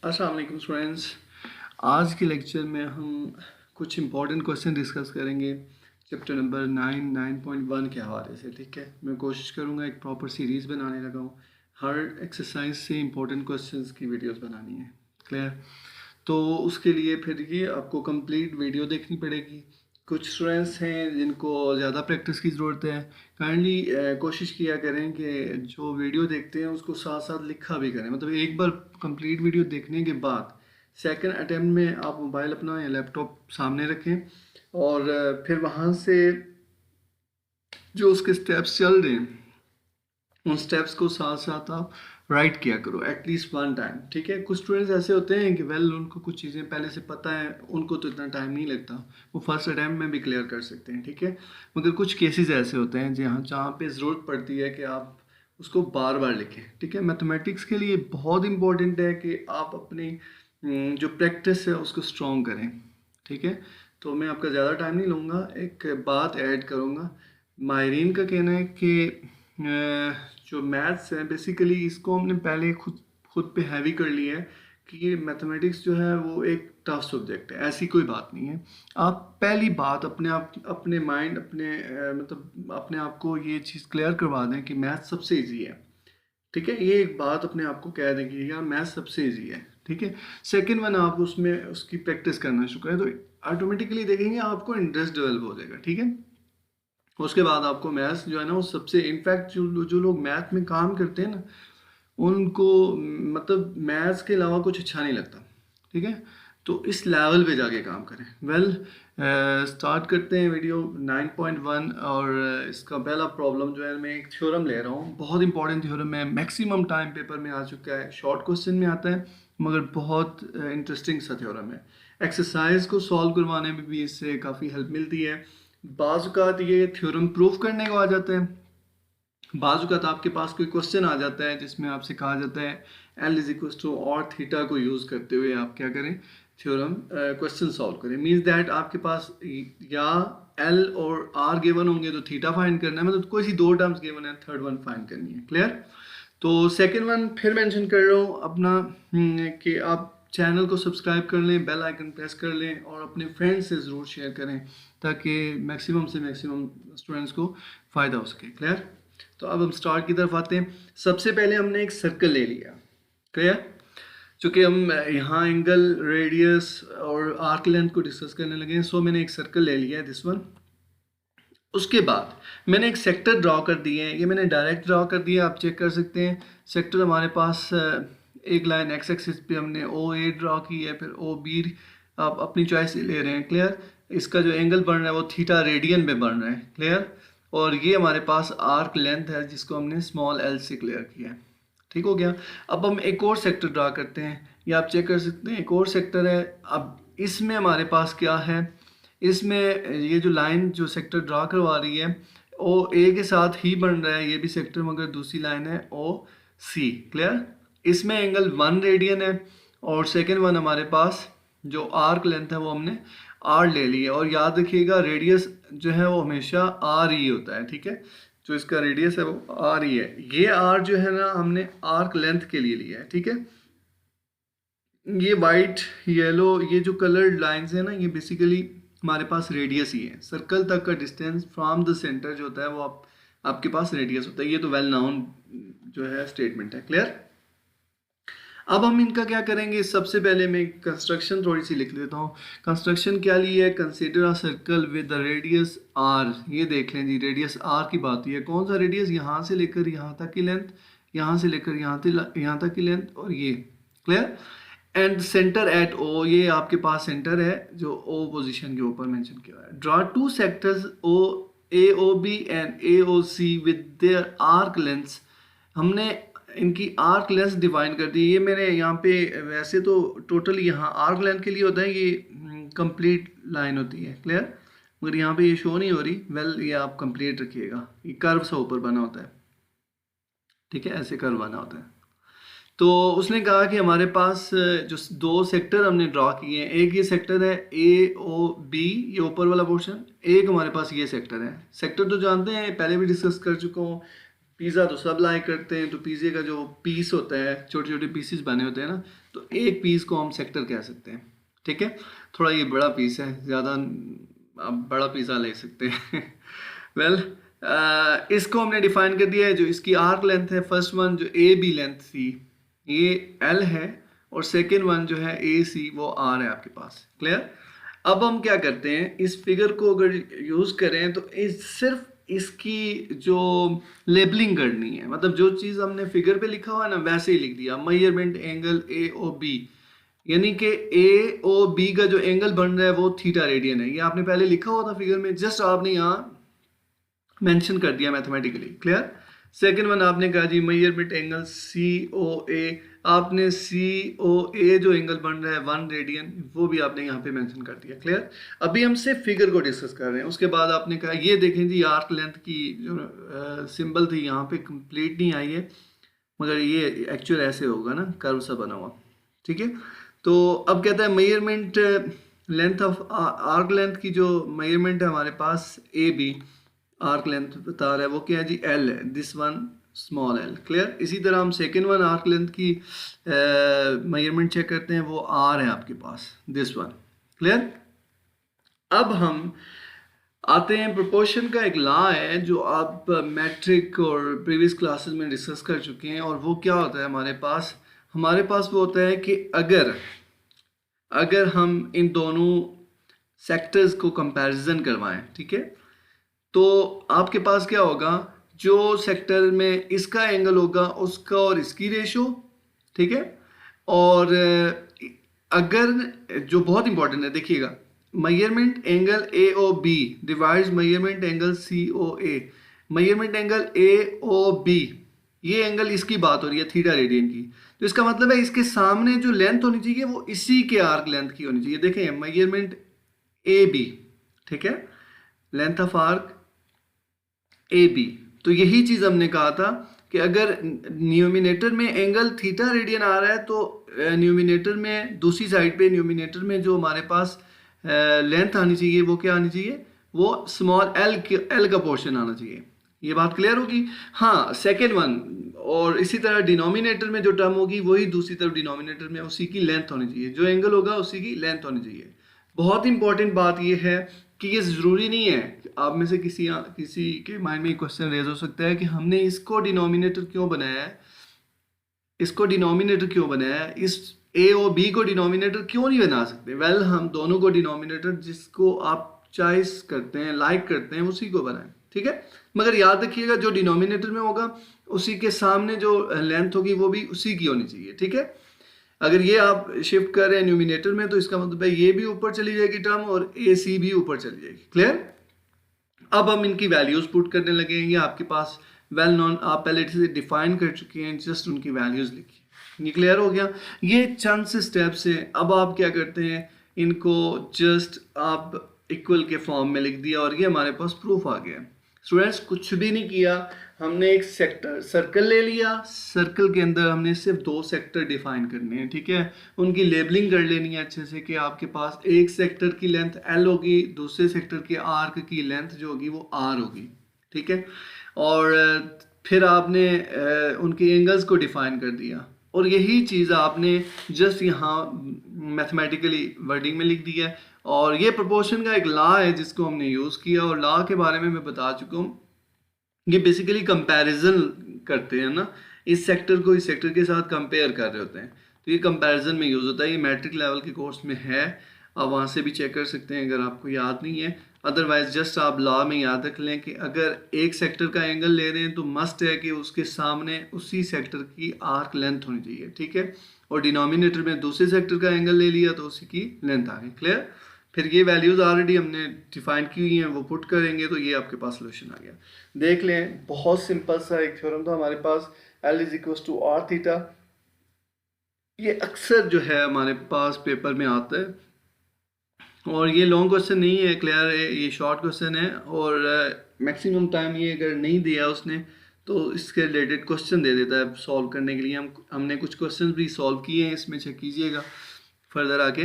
अस्सलाम वालेकुम स्टूडेंट्स। आज के लेक्चर में हम कुछ इंपॉर्टेंट क्वेश्चन डिस्कस करेंगे चैप्टर नंबर 9.1 के हवाले से। ठीक है, मैं कोशिश करूँगा एक प्रॉपर सीरीज़ बनाने लगा हूँ, हर एक्सरसाइज से इंपॉर्टेंट क्वेश्चंस की वीडियोस बनानी है। क्लियर? तो उसके लिए फिर ये आपको कंप्लीट वीडियो देखनी पड़ेगी। कुछ स्टूडेंट्स हैं जिनको ज़्यादा प्रैक्टिस की ज़रूरत है, काइंडली कोशिश किया करें कि जो वीडियो देखते हैं उसको साथ साथ लिखा भी करें। मतलब एक बार कंप्लीट वीडियो देखने के बाद सेकंड अटेम्प्ट में आप मोबाइल अपना या लैपटॉप सामने रखें और फिर वहाँ से जो उसके स्टेप्स चल रहे हैं उन स्टेप्स को साथ साथ आप राइट किया करो एटलीस्ट वन टाइम। ठीक है, कुछ स्टूडेंट्स ऐसे होते हैं कि उनको कुछ चीज़ें पहले से पता है, उनको तो इतना टाइम नहीं लगता, वो फर्स्ट अटैम्प्ट में भी क्लियर कर सकते हैं। ठीक है, मगर कुछ केसेस ऐसे होते हैं जहाँ पे ज़रूरत पड़ती है कि आप उसको बार बार लिखें। ठीक है, मैथमेटिक्स के लिए बहुत इंपॉर्टेंट है कि आप अपनी जो प्रैक्टिस है उसको स्ट्रॉन्ग करें। ठीक है, तो मैं आपका ज़्यादा टाइम नहीं लूँगा, एक बात ऐड करूँगा। मायरीन का कहना है कि जो मैथ्स है बेसिकली इसको हमने पहले खुद पे हैवी कर लिया है कि ये मैथमेटिक्स जो है वो एक टफ सब्जेक्ट है। ऐसी कोई बात नहीं है। आप पहली बात अपने माइंड मतलब अपने आप को ये चीज़ क्लियर करवा दें कि मैथ्स सबसे इजी है। ठीक है, ये एक बात अपने आप को कह दें कि यार मैथ्स सबसे इजी है। ठीक है, सेकेंड वन आप उसमें उसकी प्रैक्टिस करना शुरू करें तो ऑटोमेटिकली देखेंगे आपको इंटरेस्ट डेवलप हो जाएगा। ठीक है, उसके बाद आपको मैथ्स जो है ना वो सबसे इनफैक्ट जो लोग मैथ में काम करते हैं ना उनको मतलब मैथ्स के अलावा कुछ अच्छा नहीं लगता। ठीक है, तो इस लेवल पे जाके काम करें। स्टार्ट करते हैं वीडियो 9.1 और इसका पहला प्रॉब्लम जो है मैं एक थ्योरम ले रहा हूँ। बहुत इंपॉर्टेंट थ्योरम है, मैक्सिमम टाइम पेपर में आ चुका है, शॉर्ट क्वेश्चन में आता है मगर बहुत इंटरेस्टिंग सा थ्योरम है। एक्सरसाइज को सॉल्व करवाने में भी इससे काफ़ी हेल्प मिलती है। बाज़ ये थ्योरम प्रूफ करने को आ जाता है, बाज़ आपके पास कोई क्वेश्चन आ जाता है जिसमें आपसे कहा जाता है L इज इक्वल टू और थीटा को यूज़ करते हुए आप क्या करें, थ्योरम क्वेश्चन सॉल्व करें। मीन्स दैट आपके पास या L और R गिवन होंगे तो थीटा फाइंड करना है, मतलब कोई सी दो टर्म्स गिवन है, थर्ड वन फाइंड करनी है। क्लियर? तो सेकेंड वन फिर मेंशन कर रहा हूँ अपना कि आप चैनल को सब्सक्राइब कर लें, बेल आइकन प्रेस कर लें और अपने फ्रेंड्स से ज़रूर शेयर करें ताकि मैक्सिमम से मैक्सिमम स्टूडेंट्स को फ़ायदा हो सके। क्लियर? तो अब हम स्टार्ट की तरफ आते हैं। सबसे पहले हमने एक सर्कल ले लिया। क्लियर? चूँकि हम यहाँ एंगल, रेडियस और आर्क लेंथ को डिस्कस करने लगे हैं, सो मैंने एक सर्कल ले लिया है, दिस वन। उसके बाद मैंने एक सेक्टर ड्रॉ कर दिए हैं, ये मैंने डायरेक्ट ड्रॉ कर दिया, आप चेक कर सकते हैं। सेक्टर हमारे पास एक लाइन एक्स एक्सिस पे हमने ओ ए ड्रॉ की है, फिर ओ बी आप अपनी चॉइस से ले रहे हैं। क्लियर? इसका जो एंगल बन रहा है वो थीटा रेडियन में बन रहा है। क्लियर? और ये हमारे पास आर्क लेंथ है जिसको हमने स्मॉल एल से क्लियर किया है। ठीक हो गया। अब हम एक और सेक्टर ड्रा करते हैं, ये आप चेक कर सकते हैं, एक और सेक्टर है। अब इसमें हमारे पास क्या है, इसमें ये जो लाइन जो सेक्टर ड्रा करवा रही है ओ ए के साथ ही बन रहा है ये भी सेक्टर, मगर दूसरी लाइन है ओ सी। क्लियर? इसमें एंगल 1 रेडियन है और सेकेंड वन हमारे पास जो आर्क लेंथ है वो हमने आर ले ली है। और याद रखिएगा रेडियस जो है वो हमेशा आर ही होता है। ठीक है, जो इसका रेडियस है वो आर ही है। ये आर जो है ना हमने आर्क लेंथ के लिए लिया है। ठीक है, ये वाइट येलो ये जो कलर्ड लाइंस है ना ये बेसिकली हमारे पास रेडियस ही है। सर्कल तक का डिस्टेंस फ्रॉम द सेंटर जो होता है वो आपके पास रेडियस होता है। ये तो वेल नाउन जो है स्टेटमेंट है। क्लियर? अब हम इनका क्या करेंगे, सबसे पहले मैं कंस्ट्रक्शन थोड़ी सी लिख लेता हूँ। कंस्ट्रक्शन क्या ली है, consider a circle with the radius r. ये देख लें जी, रेडियस आर की बात है। कौन सा रेडियस, यहाँ से लेकर यहाँ तक की लेंथ, यहाँ से लेकर यहाँ तक की लेंथ और ये। क्लियर? एंड सेंटर एट ओ, ये आपके पास सेंटर है जो ओ पोजीशन के ऊपर मेंशन किया है। Draw two sectors O A O B and A O C with their arc lengths. हमने इनकी आर्क लेंथ डिफाइन कर दी। ये मैंने यहाँ पे वैसे तो टोटल यहाँ आर्क लेंथ के लिए होता है, ये कंप्लीट लाइन होती है। क्लियर? मगर यहाँ पे ये शो नहीं हो रही। ये आप कंप्लीट रखिएगा, ये कर्व सा ऊपर बना होता है। ठीक है, ऐसे कर्व बना होता है। तो उसने कहा कि हमारे पास जो दो सेक्टर हमने ड्रॉ किए हैं, एक ये सेक्टर है ए ओ बी, ये ऊपर वाला पोर्शन, एक हमारे पास ये सेक्टर है। सेक्टर तो जानते हैं, पहले भी डिस्कस कर चुका हूँ। पिज़्ज़ा तो सब लाइक करते हैं, तो पिज़्ज़े का जो पीस होता है, छोटे छोटे पीसेस बने होते हैं ना, तो एक पीस को हम सेक्टर कह सकते हैं, ठीक है। थोड़ा ये बड़ा पीस है, ज़्यादा आप बड़ा पिज़्ज़ा ले सकते हैं वेल इसको हमने डिफाइन कर दिया है। जो इसकी आर्क लेंथ है, फर्स्ट वन जो ए बी लेंथ थी ये एल है, और सेकेंड वन जो है ए सी वो आर है आपके पास। क्लियर। अब हम क्या करते हैं, इस फिगर को अगर यूज़ करें तो सिर्फ इसकी जो लेबलिंग करनी है, मतलब जो चीज़ हमने फिगर पे लिखा हुआ है ना वैसे ही लिख दिया। Measurement angle A O B, यानी कि ए ओ बी का जो एंगल बन रहा है वो थीटा रेडियन है। ये आपने पहले लिखा हुआ था फिगर में, जस्ट आपने यहाँ मेंशन कर दिया मैथमेटिकली। क्लियर। सेकंड वन आपने कहा जी मेजरमेंट एंगल सी ओ ए, आपने सी ओ ए जो एंगल बन रहा है 1 रेडियन वो भी आपने यहाँ पे मेंशन कर दिया। क्लियर। अभी हम सिर्फ फिगर को डिस्कस कर रहे हैं। उसके बाद आपने कहा ये देखें जी आर्क लेंथ की जो सिंबल थी यहाँ पे कंप्लीट नहीं आई है, मगर ये एक्चुअल ऐसे होगा ना, कर्व सा बना हुआ, ठीक है। तो अब कहता है measurement length of arc length की जो मेजरमेंट है हमारे पास ए बी आर्क लेंथ बता रहा है वो क्या है जी एल है, this one small L. Clear. इसी तरह हम सेकेंड वन आर्क लेंथ की मेजरमेंट चेक करते हैं, वो आर है आपके पास, दिस वन। क्लियर। अब हम आते हैं प्रोपोर्शन का एक लॉ है जो आप मैट्रिक और प्रीवियस क्लासेस में डिस्कस कर चुके हैं, और वो क्या होता है हमारे पास वो होता है कि अगर हम इन दोनों सेक्टर्स को कंपैरिजन करवाएं, ठीक है, तो आपके पास क्या होगा, जो सेक्टर में इसका एंगल होगा उसका और इसकी रेशो, ठीक है। और अगर जो बहुत इंपॉर्टेंट है देखिएगा, measurement angle A O B divides measurement angle C O A, measurement angle A O B ये एंगल इसकी बात हो रही है थीटा रेडियन की, तो इसका मतलब है इसके सामने जो लेंथ होनी चाहिए वो इसी के आर्क लेंथ की होनी चाहिए। देखें मेजरमेंट ए बी, ठीक है, length of arc A B. तो यही चीज हमने कहा था कि अगर न्यूमिनेटर में एंगल थीटा रेडियन आ रहा है तो न्यूमिनेटर में दूसरी साइड पे न्यूमिनेटर में जो हमारे पास लेंथ आनी चाहिए वो क्या आनी चाहिए, वो स्मॉल एल का पोर्शन आना चाहिए। ये बात क्लियर होगी। हाँ, सेकेंड वन, और इसी तरह डिनोमिनेटर में जो टर्म होगी वही दूसरी तरफ डिनोमिनेटर में उसी की लेंथ होनी चाहिए, जो एंगल होगा उसी की लेंथ होनी चाहिए। बहुत इंपॉर्टेंट बात यह है कि ये ज़रूरी नहीं है, आप में से किसी के माइंड में क्वेश्चन रेज हो सकता है कि हमने इसको डिनोमिनेटर क्यों बनाया है, इस ए और बी को डिनोमिनेटर क्यों नहीं बना सकते। वेल हम दोनों को डिनोमिनेटर जिसको आप चॉइस करते हैं, लाइक करते हैं, उसी को बनाएं, ठीक है। मगर याद रखिएगा जो डिनोमिनेटर में होगा उसी के सामने जो लेंथ होगी वो भी उसी की होनी चाहिए, ठीक है। अगर ये आप शिफ्ट कर रहे हैं न्यूमिनेटर में तो इसका मतलब है ये भी ऊपर चली जाएगी टर्म और ए सी भी ऊपर चली जाएगी। क्लियर। अब हम इनकी वैल्यूज पुट करने लगेंगे। आपके पास वेल नॉन, आप पहले से डिफाइन कर चुके हैं, जस्ट उनकी वैल्यूज लिखिए। ये क्लियर हो गया। ये चंद से स्टेप्स हैं। अब आप क्या करते हैं, इनको जस्ट आप इक्वल के फॉर्म में लिख दिया और ये हमारे पास प्रूफ आ गया। स्टूडेंट्स कुछ भी नहीं किया, हमने एक सेक्टर सर्कल ले लिया, सर्कल के अंदर हमने सिर्फ 2 सेक्टर डिफाइन करने हैं, ठीक है। उनकी लेबलिंग कर लेनी है अच्छे से कि आपके पास एक सेक्टर की लेंथ एल होगी, दूसरे सेक्टर के आर्क की लेंथ जो होगी वो आर होगी, ठीक है। और फिर आपने उनके एंगल्स को डिफाइन कर दिया और यही चीज़ आपने जस्ट यहाँ मैथमेटिकली वर्डिंग में लिख दिया है। और ये प्रोपोर्शन का एक लॉ है जिसको हमने यूज़ किया, और लॉ के बारे में मैं बता चुका हूँ। ये बेसिकली कंपैरिजन करते हैं ना, इस सेक्टर को इस सेक्टर के साथ कंपेयर कर रहे होते हैं, तो ये कंपैरिजन में यूज़ होता है। ये मैट्रिक लेवल के कोर्स में है, आप वहाँ से भी चेक कर सकते हैं अगर आपको याद नहीं है। अदरवाइज जस्ट आप लॉ में याद रख लें कि अगर एक सेक्टर का एंगल ले रहे हैं तो मस्ट है कि उसके सामने उसी सेक्टर की आर्क लेंथ होनी चाहिए, ठीक है। और डिनोमिनेटर में दूसरे सेक्टर का एंगल ले लिया तो उसी की लेंथ आ गई। क्लियर। फिर ये वैल्यूज़ ऑलरेडी हमने डिफाइन की हुई हैं, वो पुट करेंगे तो ये आपके पास सोल्यूशन आ गया। देख लें, बहुत सिंपल सा एक थ्योरम था हमारे पास, L = r थीटा। ये अक्सर जो है हमारे पास पेपर में आता है, और ये लॉन्ग क्वेश्चन नहीं है, क्लियर है, ये शॉर्ट क्वेश्चन है। और मैक्सिमम टाइम ये अगर नहीं दिया उसने तो इसके रिलेटेड क्वेश्चन दे देता है सॉल्व करने के लिए। हमने कुछ क्वेश्चन भी सॉल्व किए हैं, इसमें चेक कीजिएगा फर्दर आके।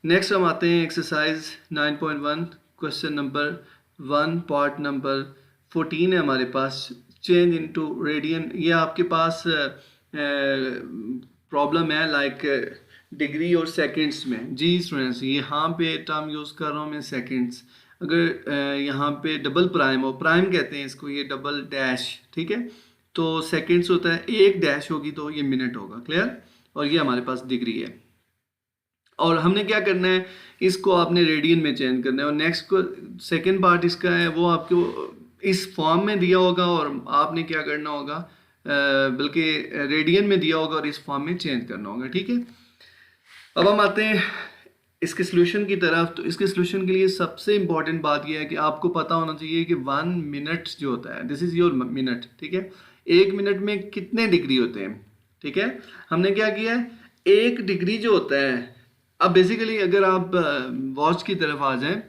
नेक्स्ट हम आते हैं exercise 9.1 question number 1 part number 14 है हमारे पास, चेंज इनटू रेडियन। ये आपके पास प्रॉब्लम है, लाइक डिग्री और सेकंड्स में। जी स्टूडेंट्स, यहाँ पे टर्म यूज़ कर रहा हूँ मैं सेकंड्स। अगर यहाँ पे डबल प्राइम हो, प्राइम कहते हैं इसको, ये डबल डैश, ठीक है, तो सेकंड्स होता है, एक डैश होगी तो ये मिनट होगा। क्लियर? और ये हमारे पास डिग्री है। और हमने क्या करना है, इसको आपने रेडियन में चेंज करना है। और नेक्स्ट को सेकंड पार्ट इसका है, वो आपको इस फॉर्म में दिया होगा और आपने क्या करना होगा, बल्कि रेडियन में दिया होगा और इस फॉर्म में चेंज करना होगा। ठीक है, अब हम आते हैं इसके सोल्यूशन की तरफ। तो इसके सोल्यूशन के लिए सबसे इंपॉर्टेंट बात यह है कि आपको पता होना चाहिए कि 1 मिनट जो होता है, दिस इज योर मिनट। ठीक है, 1 मिनट में कितने डिग्री होते हैं। ठीक है, हमने क्या किया है, 1 डिग्री जो होता है, अब बेसिकली अगर आप वॉच की तरफ आ जाएं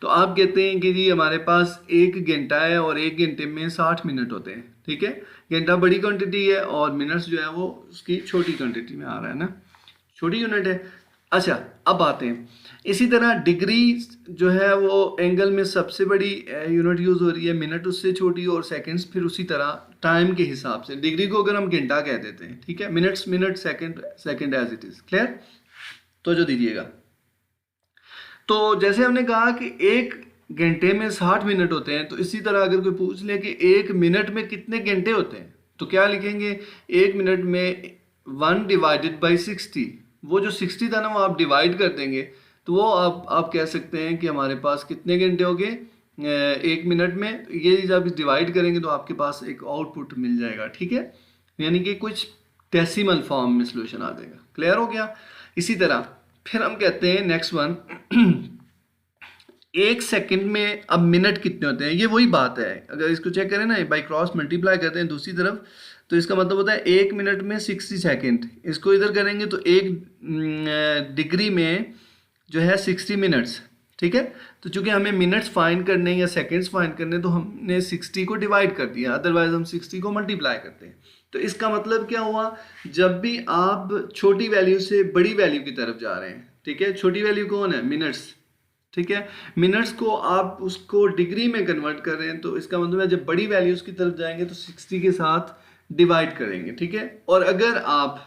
तो आप कहते हैं कि जी हमारे पास 1 घंटा है और 1 घंटे में 60 मिनट होते हैं। ठीक है, घंटा बड़ी क्वांटिटी है और मिनट्स जो है वो उसकी छोटी क्वांटिटी में आ रहा है ना, छोटी यूनिट है। अच्छा, अब आते हैं, इसी तरह डिग्री जो है वो एंगल में सबसे बड़ी यूनिट यूज़ हो रही है, मिनट उससे छोटी और सेकंड्स फिर उसी तरह टाइम के हिसाब से। डिग्री को अगर हम घंटा कह देते हैं, ठीक है, minutes minute, second second as it is. Clear? तो जो दीजिएगा, तो जैसे हमने कहा कि 1 घंटे में 60 मिनट होते हैं, तो इसी तरह अगर कोई पूछ ले कि 1 मिनट में कितने घंटे होते हैं, तो क्या लिखेंगे, 1 मिनट में 1 डिवाइडेड बाई 60। वो जो 60 था ना, वो आप डिवाइड कर देंगे तो वो आप कह सकते हैं कि हमारे पास कितने घंटे हो गए 1 मिनट में। ये जब डिवाइड करेंगे तो आपके पास एक आउटपुट मिल जाएगा। ठीक है, यानी कि कुछ डेसिमल फॉर्म में सोल्यूशन आ जाएगा। क्लियर हो गया? इसी तरह फिर हम कहते हैं नेक्स्ट वन, 1 सेकंड में अब मिनट कितने होते हैं। ये वही बात है, अगर इसको चेक करें ना, बाई क्रॉस मल्टीप्लाई करते हैं दूसरी तरफ, तो इसका मतलब होता है 1 मिनट में 60 सेकंड। इसको इधर करेंगे तो 1 डिग्री में जो है 60 मिनट्स। ठीक है, तो चूंकि हमें मिनट्स फाइंड करने या सेकंड्स फाइंड करने, तो हमने 60 को डिवाइड कर दिया, अदरवाइज हम 60 को मल्टीप्लाई करते हैं। तो इसका मतलब क्या हुआ, जब भी आप छोटी वैल्यू से बड़ी वैल्यू की तरफ जा रहे हैं, ठीक है, छोटी वैल्यू कौन है, मिनट्स। ठीक है, मिनट्स को आप उसको डिग्री में कन्वर्ट कर रहे हैं, तो इसका मतलब है जब बड़ी वैल्यूज की तरफ जाएंगे तो 60 के साथ डिवाइड करेंगे। ठीक है, और अगर आप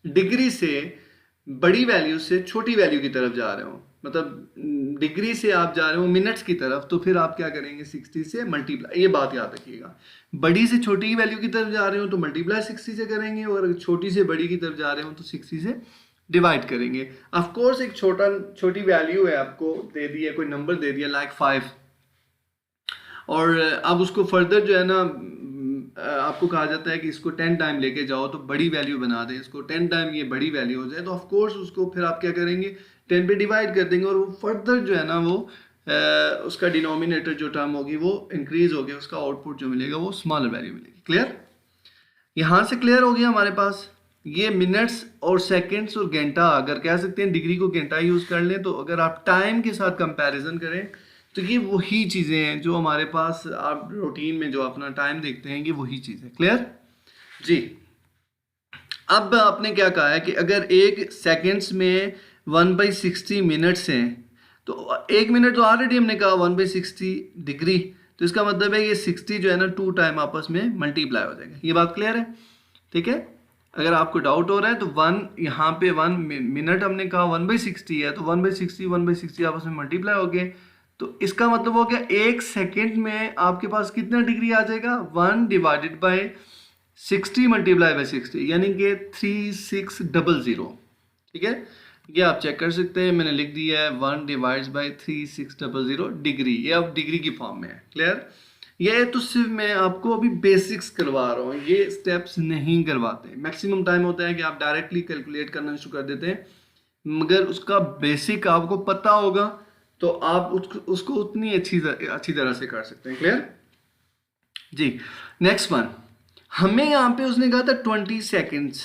डिग्री से बड़ी वैल्यू से छोटी वैल्यू की तरफ जा रहे हो, मतलब डिग्री से आप जा रहे हो मिनट्स की तरफ, तो फिर आप क्या करेंगे, 60 से मल्टीप्लाई। ये बात याद रखिएगा, बड़ी से छोटी वैल्यू की तरफ जा रहे हो तो मल्टीप्लाई 60 से करेंगे, और छोटी से बड़ी की तरफ जा रहे हो तो 60 से डिवाइड करेंगे। ऑफ कोर्स एक छोटी वैल्यू है, आपको दे दी है, कोई नंबर दे दिया लाइक 5, और अब उसको फर्दर जो है ना, आपको कहा जाता है कि इसको 10 टाइम लेके जाओ तो बड़ी वैल्यू बना दें, इसको 10 टाइम ये बड़ी वैल्यू हो जाए, तो ऑफ कोर्स उसको फिर आप क्या करेंगे, 10 पे डिवाइड कर देंगे, और वो फर्दर जो है ना वो उसका डिनोमिनेटर जो टर्म होगी वो इंक्रीज होगी, उसका आउटपुट जो मिलेगा वो स्मॉलर वैल्यू मिलेगी। क्लियर? यहाँ से क्लियर हो गया हमारे पास ये मिनट्स और सेकंड्स और घंटा, अगर कह सकते हैं डिग्री को घंटा यूज़ कर लें, तो अगर आप टाइम के साथ कंपैरिजन करें तो ये वही चीज़ें हैं जो हमारे पास आप रूटीन में जो अपना टाइम देखते हैं, ये वही चीज़ है। क्लियर जी? अब आपने क्या कहा है कि अगर 1 सेकेंड्स में 1/60 मिनट्स हैं, तो 1 मिनट तो ऑलरेडी हमने कहा 1/60 डिग्री, तो इसका मतलब है ये 60 जो है ना 2 टाइम आपस में मल्टीप्लाई हो जाएगा। ये बात क्लियर है? ठीक है, अगर आपको डाउट हो रहा है तो 1 यहाँ पे 1 मिनट हमने कहा 1/60 है, तो 1/60 आपस में मल्टीप्लाई हो गए, तो इसका मतलब हो गया 1 सेकेंड में आपके पास कितना डिग्री आ जाएगा, 1 डिवाइडेड बाई 60 मल्टीप्लाई बाई 60, यानी कि 3600। ठीक है, ये आप चेक कर सकते हैं, मैंने लिख दिया है 1 डिवाइड्स बाई 3600 डिग्री, ये अब डिग्री की फॉर्म में है। क्लियर? ये तो सिर्फ मैं आपको अभी बेसिक्स करवा रहा हूँ, ये स्टेप्स नहीं करवाते। मैक्सिमम टाइम होता है कि आप डायरेक्टली कैलकुलेट करना शुरू कर देते हैं, मगर उसका बेसिक आपको पता होगा तो आप उसको उतनी अच्छी तरह से कर सकते हैं। क्लियर जी? नेक्स्ट वन, हमें यहाँ पे उसने कहा था 20 सेकेंड्स।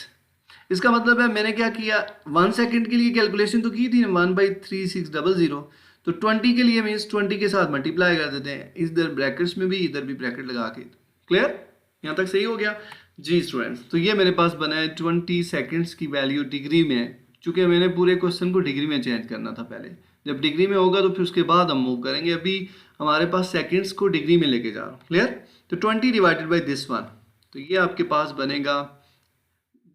इसका मतलब है मैंने क्या किया, 1 सेकेंड के लिए कैलकुलेशन तो की थी 1/3600, तो 20 के लिए मीन्स 20 के साथ मल्टीप्लाई कर देते हैं, इधर ब्रैकेट्स में भी इधर भी ब्रैकेट लगा के। क्लियर? यहाँ तक सही हो गया जी स्टूडेंट्स? तो ये मेरे पास बना है 20 सेकेंड्स की वैल्यू डिग्री में, चूंकि मैंने पूरे क्वेश्चन को डिग्री में चेंज करना था पहले, जब डिग्री में होगा तो फिर उसके बाद हम मूव करेंगे, अभी हमारे पास सेकेंड्स को डिग्री में लेके जा रहा हूँ। क्लियर? तो 20 डिवाइडेड बाई दिस वन, तो ये आपके पास बनेगा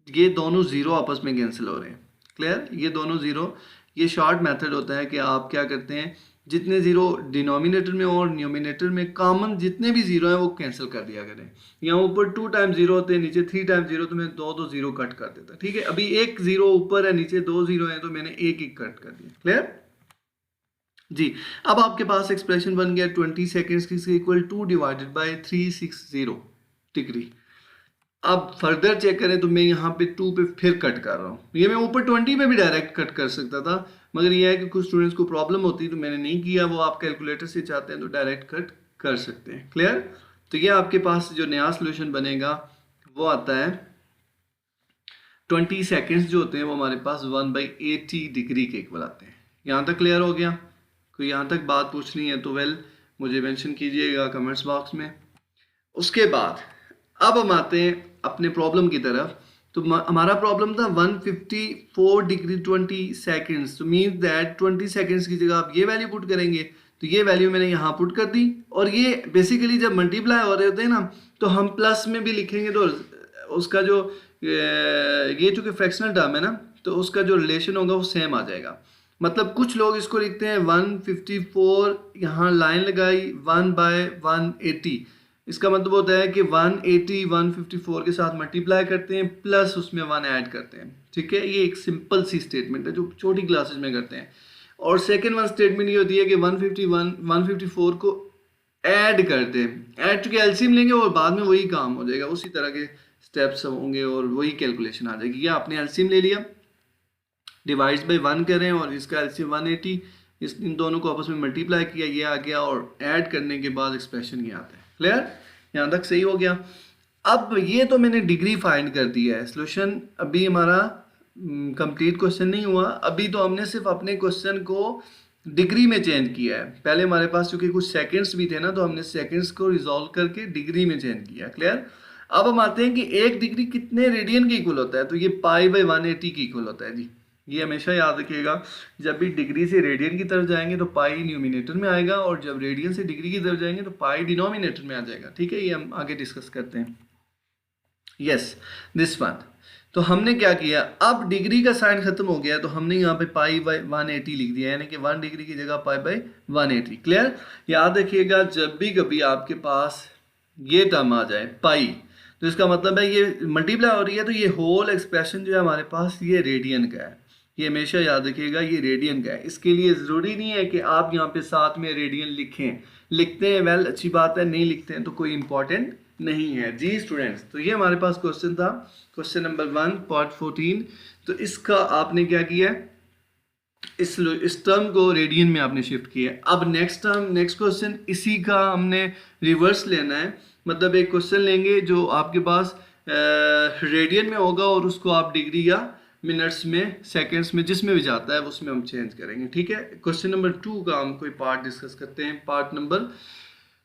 ये दोनों ज़ीरो आपस में कैंसिल हो रहे हैं। क्लियर, ये दोनों ज़ीरो, ये शॉर्ट मेथड होता है कि आप क्या करते हैं, जितने ज़ीरो डिनोमिनेटर में और न्यूमिनेटर में कॉमन जितने भी ज़ीरो हैं वो कैंसिल कर दिया करें। यहाँ ऊपर 2 टाइम ज़ीरो होते हैं, नीचे 3 टाइम ज़ीरो, तो मैं दो ज़ीरो कट कर देता। ठीक है, अभी एक ज़ीरो ऊपर है, नीचे 2 ज़ीरो है, तो मैंने एक कट कर दिया। क्लियर जी। अब आपके पास एक्सप्रेशन बन गया 20 सेकेंड्स की इक्वल 2 डिवाइडेड बाई 360 डिग्री। अब फर्दर चेक करें तो मैं यहाँ पे 2 पे फिर कट कर रहा हूँ। ये मैं ऊपर 20 पे भी डायरेक्ट कट कर सकता था, मगर ये है कि कुछ स्टूडेंट्स को प्रॉब्लम होती है तो मैंने नहीं किया। वो आप कैलकुलेटर से चाहते हैं तो डायरेक्ट कट कर सकते हैं। क्लियर, तो ये आपके पास जो नया सोल्यूशन बनेगा वो आता है 20 सेकेंड्स जो होते हैं वो हमारे पास 1/80 डिग्री के इक्वल आते हैं। यहाँ तक क्लियर हो गया? कोई यहाँ तक बात पूछनी है तो वेल मुझे मेंशन कीजिएगा कमेंट्स बॉक्स में। उसके बाद अब हम आते हैं अपने प्रॉब्लम की तरफ। तो हमारा प्रॉब्लम था 154 डिग्री 20 सेकेंड्स, तो मीन्स दैट 20 सेकेंड्स की जगह आप ये वैल्यू पुट करेंगे, तो ये वैल्यू मैंने यहाँ पुट कर दी। और ये बेसिकली जब मल्टीप्लाई हो रहे होते हैं ना, तो हम प्लस में भी लिखेंगे तो उसका जो ये चूँकि फ्रैक्शनल टर्म है ना, तो उसका जो रिलेशन होगा वो सेम आ जाएगा। मतलब कुछ लोग इसको लिखते हैं 154, यहाँ लाइन लगाई 1/180, इसका मतलब होता है कि 180 154 के साथ मल्टीप्लाई करते हैं प्लस उसमें 1 ऐड करते हैं। ठीक है, ये एक सिंपल सी स्टेटमेंट है जो छोटी क्लासेस में करते हैं। और सेकंड वन स्टेटमेंट ये होती है कि 151 154 को ऐड करते हैं। ऐड चूँकि एलसीएम लेंगे और बाद में वही काम हो जाएगा, उसी तरह के स्टेप्स होंगे और वही कैलकुलेशन आ जाएगी। या आपने एलसीएम ले लिया, डिवाइड बाई 1 करें और इसका एलसीएम 180, इन दोनों को आपस में मल्टीप्लाई किया, ये आ गया, और ऐड करने के बाद एक्सप्रेशन ये आता है। क्लियर, यहाँ तक सही हो गया? अब ये तो मैंने डिग्री फाइंड कर दिया है। सोल्यूशन अभी हमारा कंप्लीट क्वेश्चन नहीं हुआ, अभी तो हमने सिर्फ अपने क्वेश्चन को डिग्री में चेंज किया है। पहले हमारे पास क्योंकि कुछ सेकंड्स भी थे ना, तो हमने सेकंड्स को रिजॉल्व करके डिग्री में चेंज किया। क्लियर, अब हम आते हैं कि 1 डिग्री कितने रेडियन के इक्वल होता है, तो ये π/180 के इक्वल होता है जी। ये हमेशा याद रखिएगा, जब भी डिग्री से रेडियन की तरफ जाएंगे तो पाई न्यूमिनेटर में आएगा, और जब रेडियन से डिग्री की तरफ जाएंगे तो पाई डिनोमिनेटर में आ जाएगा। ठीक है, ये हम आगे डिस्कस करते हैं। Yes, this one. तो हमने क्या किया, अब डिग्री का साइन खत्म हो गया, तो हमने यहाँ पे π/180 लिख दिया, यानी कि 1 डिग्री की जगह π/180। क्लियर, याद रखिएगा जब भी कभी आपके पास ये टर्म आ जाए पाई, तो इसका मतलब है ये मल्टीप्लाई हो रही है, तो ये होल एक्सप्रेशन जो है हमारे पास ये रेडियन का है। ये हमेशा याद रखिएगा, ये रेडियन का है। इसके लिए ज़रूरी नहीं है कि आप यहाँ पे साथ में रेडियन लिखें। लिखते हैं वेल अच्छी बात है, नहीं लिखते हैं तो कोई इंपॉर्टेंट नहीं है जी स्टूडेंट्स। तो ये हमारे पास क्वेश्चन था, क्वेश्चन नंबर 1 पार्ट 14। तो इसका आपने क्या किया, इस टर्म को रेडियन में आपने शिफ्ट किया। अब नेक्स्ट क्वेश्चन इसी का हमने रिवर्स लेना है। मतलब एक क्वेश्चन लेंगे जो आपके पास रेडियन में होगा और उसको आप डिग्री या मिनट्स में, सेकंड्स में, जिसमें भी जाता है उसमें हम चेंज करेंगे। ठीक है, क्वेश्चन नंबर 2 का हम कोई पार्ट डिस्कस करते हैं। पार्ट नंबर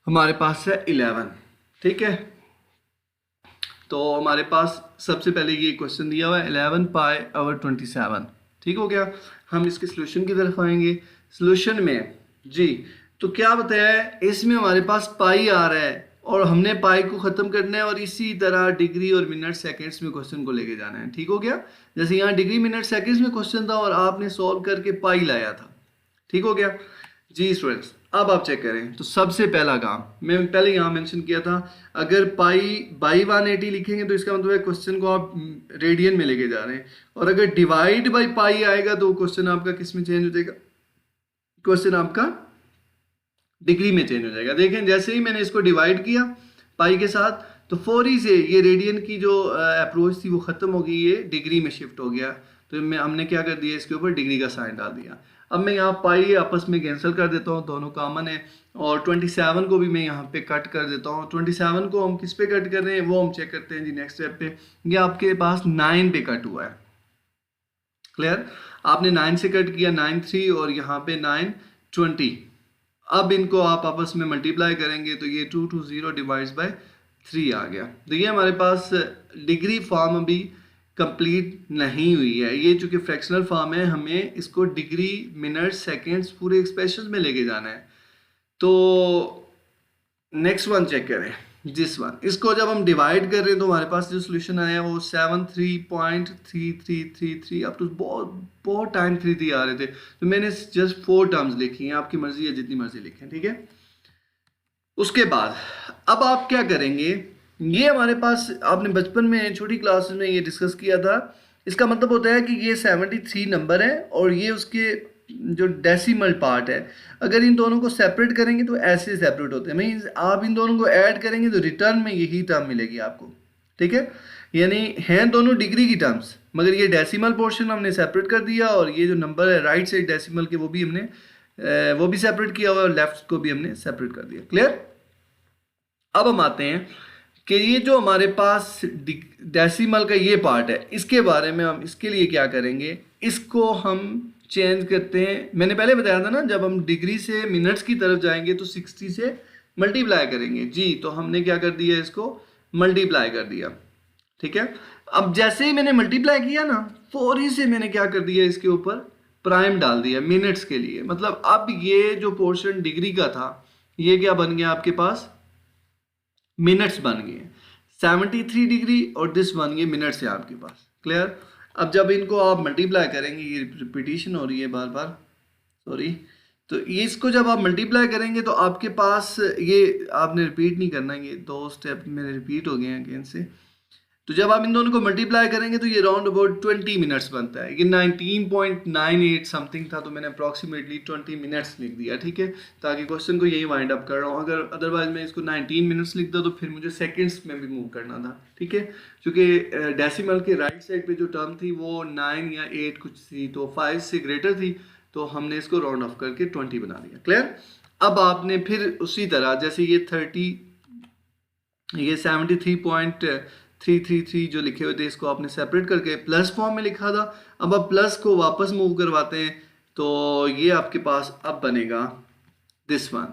हमारे पास है 11। ठीक है, तो हमारे पास सबसे पहले ये क्वेश्चन दिया हुआ है 11π/27। ठीक हो गया, हम इसके सोल्यूशन की तरफ आएंगे। सोल्यूशन में जी, तो क्या बताया है, इसमें हमारे पास पाई आ रहा है और हमने पाई को ख़त्म करना है, और इसी तरह डिग्री और मिनट सेकंड्स में क्वेश्चन को लेके जाना है। ठीक हो गया, जैसे यहाँ डिग्री मिनट सेकंड्स में क्वेश्चन था और आपने सॉल्व करके पाई लाया था। ठीक हो गया जी स्टूडेंट्स। अब आप चेक करें, तो सबसे पहला काम मैं पहले यहाँ मेंशन किया था, अगर π/180 लिखेंगे तो इसका मतलब है क्वेश्चन को आप रेडियन में लेके जा रहे हैं, और अगर डिवाइड बाई पाई आएगा तो क्वेश्चन आपका किस में चेंज हो जाएगा, क्वेश्चन आपका डिग्री में चेंज हो जाएगा। देखें, जैसे ही मैंने इसको डिवाइड किया पाई के साथ, तो फौरी से ये रेडियन की जो अप्रोच थी वो ख़त्म हो गई, ये डिग्री में शिफ्ट हो गया। तो हमने क्या कर दिया, इसके ऊपर डिग्री का साइन डाल दिया। अब मैं यहाँ पाई आपस में कैंसिल कर देता हूँ, दोनों कॉमन है, और 27 को भी मैं यहाँ पे कट कर देता हूँ। 27 को हम किस पे कट कर रहे हैं वो हम चेक करते हैं जी नेक्स्ट स्टेप पे। ये आपके पास 9 पे कट हुआ है। क्लियर, आपने 9 से कट किया, 9 3 और यहाँ पे 9 20। अब इनको आप आपस में मल्टीप्लाई करेंगे तो ये 220 डिवाइड्स बाय 3 आ गया। तो ये हमारे पास डिग्री फॉर्म अभी कंप्लीट नहीं हुई है। ये चूंकि फ्रैक्शनल फॉर्म है, हमें इसको डिग्री मिनट सेकंड्स पूरे एक्सप्रेशन में लेके जाना है। तो नेक्स्ट वन चेक करें, दिस वन, इसको जब हम डिवाइड कर रहे हैं तो हमारे पास जो सोल्यूशन आया वो 73.3333 अब तो बहुत बहुत टाइम 3 आ रहे थे, तो मैंने जस्ट 4 टर्म्स लिखी हैं, आपकी मर्जी है जितनी मर्जी लिखें, ठीक है। उसके बाद अब आप क्या करेंगे, ये हमारे पास आपने बचपन में छोटी क्लास में ये डिस्कस किया था, इसका मतलब होता है कि ये 73 नंबर है और ये उसके जो डेसिमल पार्ट है, अगर इन दोनों को सेपरेट करेंगे तो ऐसे सेपरेट होते हैं, मीन्स आप इन दोनों को ऐड करेंगे तो रिटर्न में यही टर्म मिलेगी आपको, ठीक है। यानी हैं दोनों डिग्री की टर्म्स, मगर ये डेसिमल पोर्शन हमने सेपरेट कर दिया और ये जो नंबर है राइट साइड डेसिमल के वो भी सेपरेट किया हुआ और लेफ्ट को भी हमने सेपरेट कर दिया। क्लियर। अब हम आते हैं कि ये जो हमारे पास डेसिमल का ये पार्ट है, इसके बारे में हम इसके लिए क्या करेंगे, इसको हम चेंज करते हैं। मैंने पहले बताया था ना, जब हम डिग्री से मिनट्स की तरफ जाएंगे तो 60 से मल्टीप्लाई करेंगे जी, तो हमने क्या कर दिया, इसको मल्टीप्लाई कर दिया, ठीक है। अब जैसे ही मैंने मल्टीप्लाई किया ना, फौरी से मैंने क्या कर दिया, इसके ऊपर प्राइम डाल दिया मिनट्स के लिए, मतलब अब ये जो पोर्शन डिग्री का था ये क्या बन गया आपके पास, मिनट्स बन गए। 73 डिग्री और दिस बन गए मिनट्स है आपके पास। क्लियर। अब जब इनको आप मल्टीप्लाई करेंगे, ये रिपीटिशन हो रही है बार बार, सॉरी, तो ये इसको जब आप मल्टीप्लाई करेंगे तो आपके पास ये आपने रिपीट नहीं करना, ये 2 स्टेप मेरे रिपीट हो गए हैं अगेन से। तो जब आप इन दोनों को मल्टीप्लाई करेंगे तो ये राउंड अबाउट 20 मिनट्स बनता है। ये 19.98 समथिंग था, तो मैंने अप्रॉक्सीमेटली 20 मिनट्स लिख दिया, ठीक है, ताकि क्वेश्चन को यही वाइंड अप कर रहा हूँ। अगर अदरवाइज मैं इसको 19 मिनट्स लिखता तो फिर मुझे सेकंड्स में भी मूव करना था, ठीक है, क्योंकि डेसिमल के राइट साइड पे जो टर्म थी वो 9 या 8 कुछ थी, तो 5 से ग्रेटर थी, तो हमने इसको राउंड ऑफ करके 20 बना दिया। क्लियर। अब आपने फिर उसी तरह जैसे ये 73.333 जो लिखे हुए थे, इसको आपने सेपरेट करके प्लस फॉर्म में लिखा था। अब आप प्लस को वापस मूव करवाते हैं तो ये आपके पास अब बनेगा दिस वन,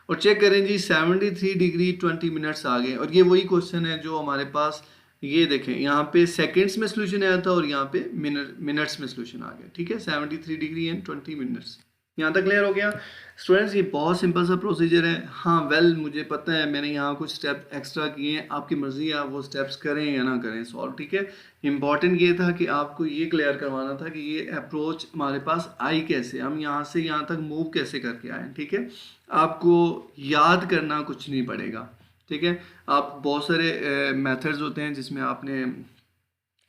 और चेक करें जी 73 डिग्री 20 मिनट्स आ गए, और ये वही क्वेश्चन है जो हमारे पास, ये देखें यहाँ पे सेकंड्स में सॉल्यूशन आया था और यहाँ पे मिनट्स में सॉल्यूशन आ गया, ठीक है, 73 डिग्री एंड 20 मिनट्स। यहाँ तक क्लियर हो गया स्टूडेंट्स। ये बहुत सिंपल सा प्रोसीजर है। हाँ वेल मुझे पता है मैंने यहाँ कुछ स्टेप एक्स्ट्रा किए हैं, आपकी मर्जी है आप वो स्टेप्स करें या ना करें सॉल्व, ठीक है। इंपॉर्टेंट ये था कि आपको ये क्लियर करवाना था कि ये अप्रोच हमारे पास आई कैसे, हम यहाँ से यहाँ तक मूव कैसे करके आए, ठीक है। आपको याद करना कुछ नहीं पड़ेगा, ठीक है। आप बहुत सारे मेथड्स होते हैं जिसमें आपने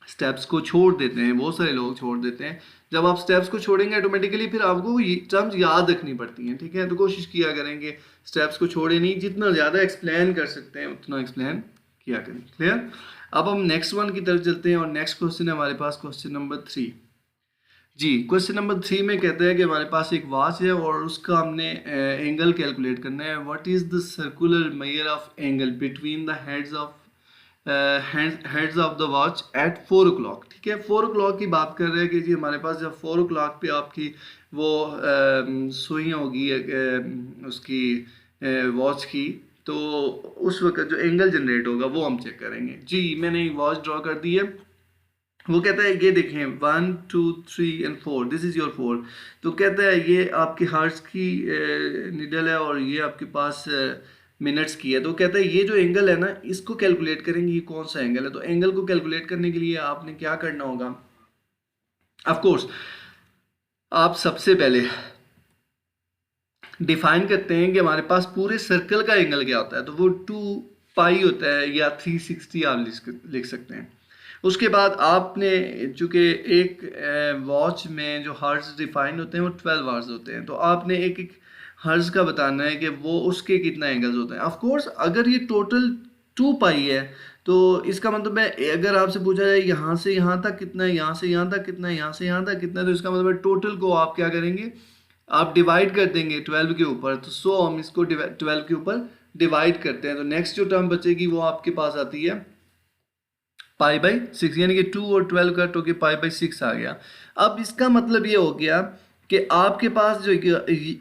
स्टेप्स को छोड़ देते हैं, बहुत सारे लोग छोड़ देते हैं। जब आप स्टेप्स को छोड़ेंगे ऑटोमेटिकली फिर आपको ये टर्म्स याद रखनी पड़ती हैं, ठीक है। तो कोशिश किया करेंगे स्टेप्स को छोड़े नहीं, जितना ज़्यादा एक्सप्लेन कर सकते हैं उतना एक्सप्लेन किया करें। क्लियर। अब हम नेक्स्ट वन की तरफ चलते हैं और नेक्स्ट क्वेश्चन है हमारे पास क्वेश्चन नंबर 3 जी। क्वेश्चन नंबर 3 में कहते हैं कि हमारे पास एक वॉच है और उसका हमने एंगल कैलकुलेट करना है। What is the circular measure of angle between the heads of the watch at 4 o'clock, ठीक है। 4 o'clock की बात कर रहे हैं कि जी हमारे पास जब 4 o'clock पे आपकी वो सुई होगी उसकी वॉच की, तो उस वक्त जो एंगल जनरेट होगा वो हम चेक करेंगे जी। मैंने वॉच ड्रॉ कर दी है, वो कहता है ये देखें 1 2 3 and 4, दिस इज़ योर 4। तो कहता है ये आपकी हार्ट्स की निडल है और ये आपके पास मिनट्स की है। तो कहता है ये जो एंगल है ना इसको कैलकुलेट करेंगे, ये कौन सा एंगल है। तो एंगल को कैलकुलेट करने के लिए आपने क्या करना होगा, ऑफ कोर्स आप सबसे पहले डिफाइन करते हैं कि हमारे पास पूरे सर्कल का एंगल क्या होता है, तो वो 2 पाई होता है या 360 आप लिख सकते हैं। उसके बाद आपने चूँकि एक वॉच में जो हर्ट्ज डिफाइन होते हैं वो 12 आवर्स होते हैं, तो आपने एक एक हर्ट्ज का बताना है कि वो उसके कितना एंगल्स होते हैं। ऑफ कोर्स अगर ये टोटल 2 पाई है तो इसका मतलब है अगर आपसे पूछा जाए यहाँ से यहाँ तक कितना है, यहाँ से यहाँ तक कितना है, यहाँ से यहाँ तक कितना है, तो इसका मतलब है टोटल को आप क्या करेंगे, आप डिवाइड कर देंगे 12 के ऊपर। तो सो हम इसको 12 के ऊपर डिवाइड करते हैं, तो नेक्स्ट जो टर्म बचेगी वो आपके पास आती है π/6, यानी कि 2 और 12 का टोके π/6 आ गया। अब इसका मतलब ये हो गया कि आपके पास जो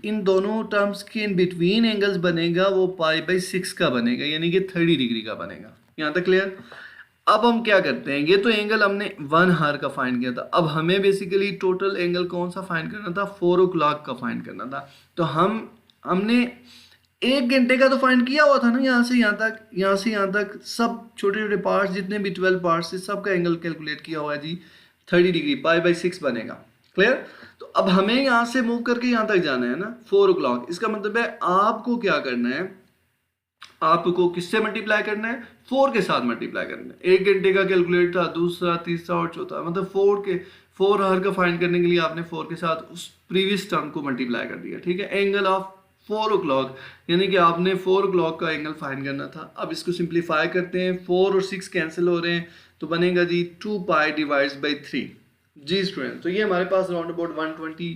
इन दोनों टर्म्स के इन बिटवीन एंगल्स बनेगा वो π/6 का बनेगा, यानी कि 30 डिग्री का बनेगा। यहाँ तक क्लियर। अब हम क्या करते हैं, ये तो एंगल हमने 1 हार का फाइंड किया था, अब हमें बेसिकली टोटल एंगल कौन सा फाइंड करना था, 4 o'clock का फाइंड करना था। तो हमने 1 घंटे का तो फाइंड किया हुआ था ना, यहाँ से यहाँ तक, यहाँ से यहाँ तक सब छोटे छोटे पार्ट्स जितने भी 12 पार्ट्स थे सबका एंगल कैलकुलेट किया हुआ है जी 30 डिग्री, π/6 बनेगा। क्लियर? तो अब हमें यहाँ से मूव करके यहाँ तक जाना है ना 4 o'clock। इसका मतलब है आपको क्या करना है, आपको किससे मल्टीप्लाई करना है, 4 के साथ मल्टीप्लाई करना है। 1 घंटे का कैलकुलेट था, दूसरा, तीसरा और चौथा, मतलब 4 आवर का फाइंड करने के लिए आपने 4 के साथ उस प्रीवियस टर्म को मल्टीप्लाई कर दिया। ठीक है, एंगल ऑफ 4 o'clock, यानी कि आपने 4 o'clock का एंगल फाइंड करना था। अब इसको सिंप्लीफाई करते हैं, 4 और 6 कैंसिल हो रहे हैं तो बनेगा जी 2π/3। जी स्टूडेंट, तो ये हमारे पास अराउंड अबाउट 120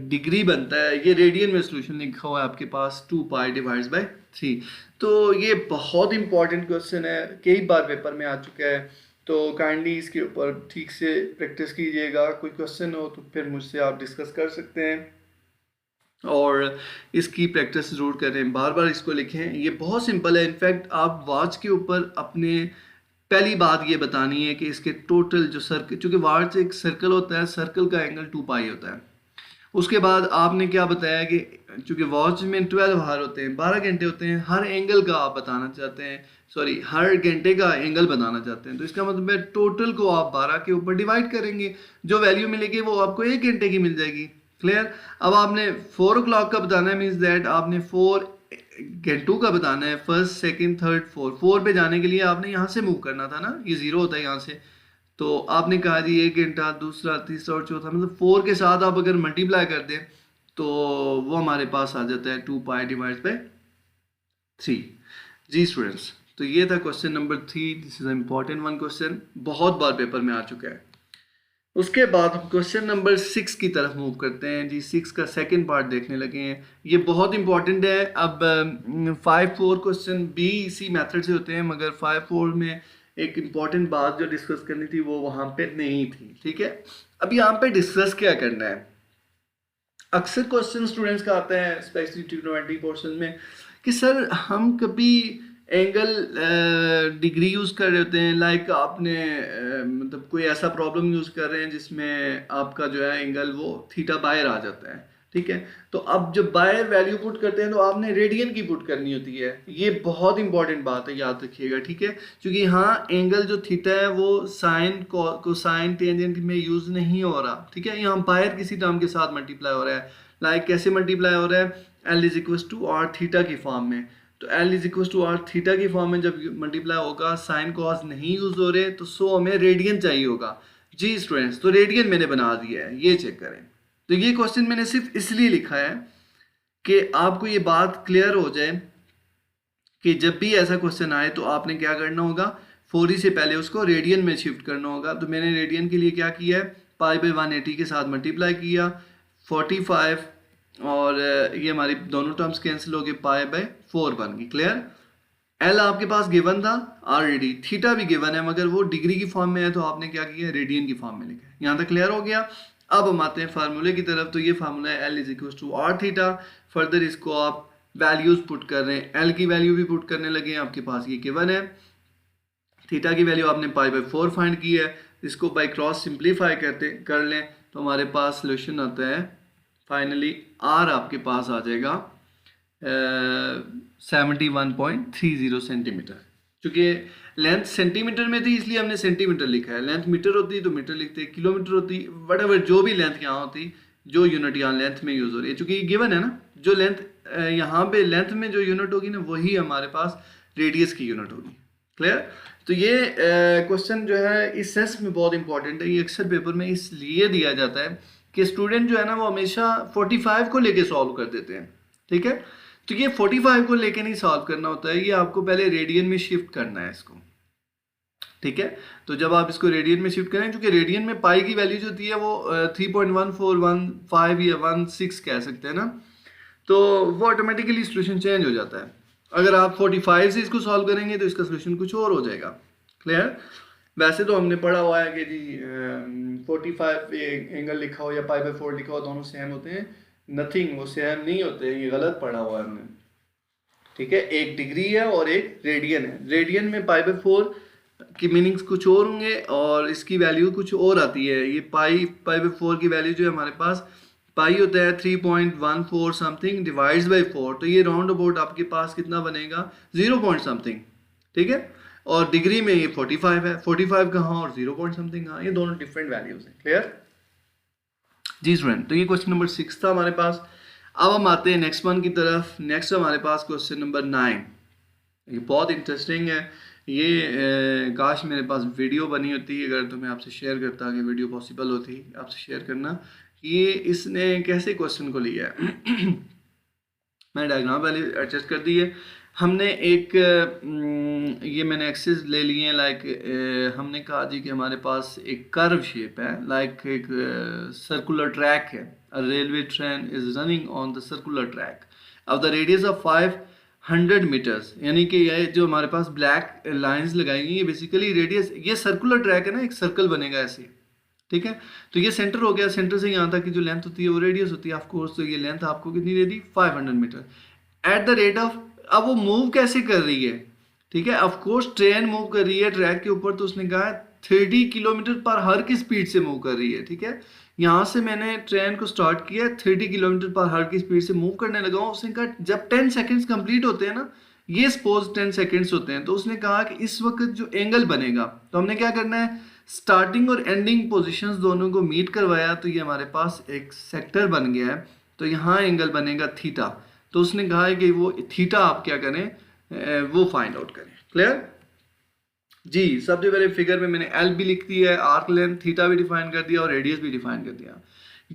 डिग्री बनता है। ये रेडियन में सोल्यूशन लिखा हुआ है आपके पास 2π/3। तो ये बहुत इंपॉर्टेंट क्वेश्चन है, कई बार पेपर में आ चुका है, तो काइंडली इसके ऊपर ठीक से प्रैक्टिस कीजिएगा। कोई क्वेश्चन हो तो फिर मुझसे आप डिस्कस कर सकते हैं और इसकी प्रैक्टिस ज़रूर करें, बार बार इसको लिखें। ये बहुत सिंपल है। इनफैक्ट आप वॉच के ऊपर अपने पहली बात ये बतानी है कि इसके टोटल जो सर्कल, चूँकि वॉच एक सर्कल होता है, सर्कल का एंगल 2π होता है। उसके बाद आपने क्या बताया कि चूँकि वॉच में 12 आवर होते हैं, 12 घंटे होते हैं, हर एंगल का आप बताना चाहते हैं, सॉरी हर घंटे का एंगल बताना चाहते हैं, तो इसका मतलब है टोटल को आप 12 के ऊपर डिवाइड करेंगे, जो वैल्यू मिलेगी वो आपको 1 घंटे की मिल जाएगी। क्लियर? अब आपने 4 o'clock का बताना है, मीन्स दैट आपने 4 घंटों का बताना है, फर्स्ट सेकंड थर्ड 4 पे जाने के लिए आपने यहाँ से मूव करना था ना, ये 0 होता है यहाँ से, तो आपने कहा जी 1 घंटा, दूसरा, तीसरा और चौथा, मतलब 4 के साथ आप अगर मल्टीप्लाई कर दें तो वो हमारे पास आ जाता है 2π/3। जी स्टूडेंट्स, तो ये था question number 3। This is important one question, बहुत बार पेपर में आ चुका है। उसके बाद हम क्वेश्चन नंबर 6 की तरफ मूव करते हैं जी। 6 का सेकंड पार्ट देखने लगे हैं, ये बहुत इंपॉर्टेंट है। अब 5-4 क्वेश्चन भी इसी मेथड से होते हैं, मगर 5-4 में एक इम्पॉर्टेंट बात जो डिस्कस करनी थी वो वहाँ पे नहीं थी। ठीक है, अब यहाँ पे डिस्कस क्या करना है, अक्सर क्वेश्चन स्टूडेंट्स का आता है स्पेशली ट्रिग्नोमेट्री पोर्शन में कि सर हम कभी एंगल डिग्री यूज़ कर रहे होते हैं, लाइक आपने मतलब कोई ऐसा प्रॉब्लम यूज़ कर रहे हैं जिसमें आपका जो है एंगल वो थीटा बाहर आ जाता है। ठीक है, तो अब जब बाहर वैल्यू पुट करते हैं तो आपने रेडियन की पुट करनी होती है। ये बहुत इंपॉर्टेंट बात है, याद रखिएगा। ठीक है, क्योंकि यहाँ एंगल जो थीटा है वो साइन कोसाइन टेंजेंट में यूज़ नहीं हो रहा। ठीक है, यहाँ बाहर किसी टर्म के साथ मल्टीप्लाई हो रहा है। लाइक कैसे मल्टीप्लाई हो रहा है, L = r की फॉर्म में। तो L = r की फॉर्म में जब मल्टीप्लाई होगा, साइन कॉस नहीं यूज हो रहे, तो सो हमें रेडियन चाहिए होगा। जी स्टूडेंट्स, तो रेडियन मैंने बना दिया है, ये चेक करें। तो ये क्वेश्चन मैंने सिर्फ इसलिए लिखा है कि आपको ये बात क्लियर हो जाए कि जब भी ऐसा क्वेश्चन आए तो आपने क्या करना होगा, 4 से पहले उसको रेडियन में शिफ्ट करना होगा। तो मैंने रेडियन के लिए क्या किया है, π/180 के साथ मल्टीप्लाई किया, 45, और ये हमारी दोनों टर्म्स कैंसिल हो गए, π/4 बन गई। क्लियर? एल आपके पास गिवन था ऑलरेडी, थीटा भी गिवन है, मगर वो डिग्री की फॉर्म में है तो आपने क्या किया, रेडियन की फॉर्म में लिखा है। यहाँ तक क्लियर हो गया। अब हम आते हैं फार्मूले की तरफ। तो ये फार्मूला है L = r। फर्दर इसको आप वैल्यूज पुट कर रहे हैं, L की वैल्यू भी पुट करने लगे हैं, आपके पास ये गिवन है। थीटा की वैल्यू आपने π/4 फाइंड की है, इसको बाय क्रॉस सिंप्लीफाई कर लें तो हमारे पास सोल्यूशन आता है फाइनली R आपके पास आ जाएगा 71.30 सेंटीमीटर। चूँकि लेंथ सेंटीमीटर में थी इसलिए हमने सेंटीमीटर लिखा है, लेंथ मीटर होती तो मीटर लिखते, किलोमीटर होती, वटएवर जो भी लेंथ यहाँ होती, जो यूनिट यहाँ लेंथ में यूज़ हो रही है, चूँकि ये गिवन है ना, जो लेंथ यहाँ पे लेंथ में जो यूनिट होगी ना वही हमारे पास रेडियस की यूनिट होगी। क्लियर? तो ये क्वेश्चन जो है इस सेंस में बहुत इंपॉर्टेंट है। ये अक्सर पेपर में इसलिए दिया जाता है कि स्टूडेंट जो है ना वो हमेशा 45 को लेके सॉल्व कर देते हैं। ठीक है, तो ये 45 को लेके नहीं सॉल्व करना होता है, ये आपको पहले रेडियन में शिफ्ट करना है इसको। ठीक है, तो जब आप इसको रेडियन में शिफ्ट करें, क्योंकि रेडियन में पाई की वैल्यू जो होती है वो 3.1415 या 16 कह सकते हैं ना, तो वो ऑटोमेटिकली सोल्यूशन चेंज हो जाता है। अगर आप 45 से इसको सॉल्व करेंगे तो इसका सोल्यूशन कुछ और हो जाएगा। क्लियर? वैसे तो हमने पढ़ा हुआ है कि जी 45 एंगल लिखा हो या π/4 लिखा हो दोनों सेम होते हैं, नथिंग, वो सेम नहीं होते, ये गलत पढ़ा हुआ है हमने। ठीक है, एक डिग्री है और एक रेडियन है। रेडियन में π/4 की मीनिंग्स कुछ और होंगे और इसकी वैल्यू कुछ और आती है। ये π/4 की वैल्यू जो है हमारे पास पाई होता है 3.14 समथिंग डिवाइड्स बाई 4, तो ये राउंड अबाउट आपके पास कितना बनेगा 0 पॉइंट समथिंग, ठीक है। और डिग्री में ये 45 है, 45 कहाँ और 0 पॉइंट समथिंग कहाँ, ये दोनों डिफरेंट वैल्यूज हैं। क्लियर जी स्टूडेंट, तो ये क्वेश्चन नंबर 6 था हमारे पास। अब हम आते हैं नेक्स्ट वन की तरफ। नेक्स्ट हमारे पास क्वेश्चन नंबर 9, ये बहुत इंटरेस्टिंग है। ये काश मेरे पास वीडियो बनी होती, अगर तो मैं आपसे शेयर करता कि वीडियो पॉसिबल होती आपसे शेयर करना, ये इसने कैसे क्वेश्चन को लिया है। मैंने डायग्राम पहले एडजस्ट कर दी है। हमने एक ये मैंने एक्सेस ले लिए हैं, लाइक हमने कहा जी कि हमारे पास एक कर्व शेप है, लाइक एक सर्कुलर ट्रैक है। A railway train is running on the circular track of the radius of 500 metres, यानी कि ये जो हमारे पास ब्लैक लाइंस लगाई गई ये बेसिकली रेडियस, ये सर्कुलर ट्रैक है ना, एक सर्कल बनेगा ऐसे, ठीक है। तो ये सेंटर हो गया, सेंटर से यहाँ तक की जो लेंथ होती है वो रेडियस होती है ऑफ कोर्स। तो ये लेंथ आपको कितनी दे दी 500 metre at the rate of, अब वो मूव कैसे कर रही है, ठीक है। ऑफ कोर्स ट्रेन मूव कर रही है ट्रैक के ऊपर, तो उसने कहा 30 किलोमीटर पर हर की स्पीड से मूव कर रही है, ठीक है। यहाँ से मैंने ट्रेन को स्टार्ट किया, 30 किलोमीटर पर हर की स्पीड से मूव करने लगा हूँ। उसने कहा जब 10 सेकेंड्स कंप्लीट होते हैं ना, ये सपोज 10 सेकेंड्स होते हैं, तो उसने कहा कि इस वक्त जो एंगल बनेगा, तो हमने क्या करना है, स्टार्टिंग और एंडिंग पोजीशंस दोनों को मीट करवाया, तो ये हमारे पास एक सेक्टर बन गया है। तो यहाँ एंगल बनेगा थीटा, तो उसने कहा है कि वो थीटा आप क्या करें, वो फाइंड आउट करें। क्लियर जी, सबसे पहले फिगर में मैंने एल भी लिख दिया है, आर्क लेंथ थीटा भी डिफाइन कर दिया और रेडियस भी डिफाइन कर दिया।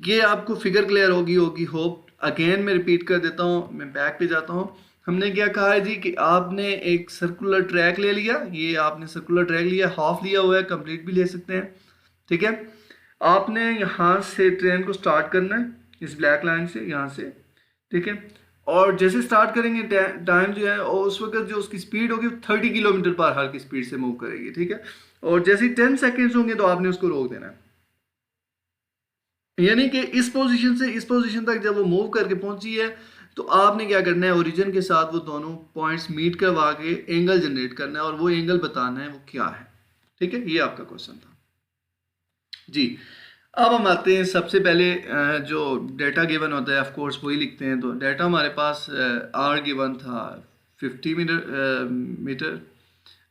ये आपको फिगर क्लियर होगी होप। अगेन मैं रिपीट कर देता हूँ, मैं बैक पे जाता हूँ। हमने क्या कहा है जी कि आपने एक सर्कुलर ट्रैक ले लिया, ये आपने सर्कुलर ट्रैक लिया, हाफ लिया हुआ है, कंप्लीट भी ले सकते हैं, ठीक है। आपने यहाँ से ट्रेन को स्टार्ट करना है इस ब्लैक लाइन से, यहाँ से, ठीक है। और जैसे स्टार्ट करेंगे टाइम जो है, और उस वक्त जो उसकी स्पीड होगी 30 किलोमीटर पर हावर की स्पीड से मूव करेगी, ठीक है। और जैसे 10 सेकेंड्स होंगे तो आपने उसको रोक देना है, यानी कि इस पोजीशन से इस पोजीशन तक जब वो मूव करके पहुंची है, तो आपने क्या करना है, ओरिजिन के साथ वो दोनों पॉइंट्स मीट करवा के एंगल जनरेट करना है, और वो एंगल बताना है वो क्या है, ठीक है। ये आपका क्वेश्चन था जी। अब हम आते हैं सबसे पहले जो डेटा गिवन होता है ऑफ कोर्स वही लिखते हैं। तो डेटा हमारे पास आर गिवन था 50 मीटर,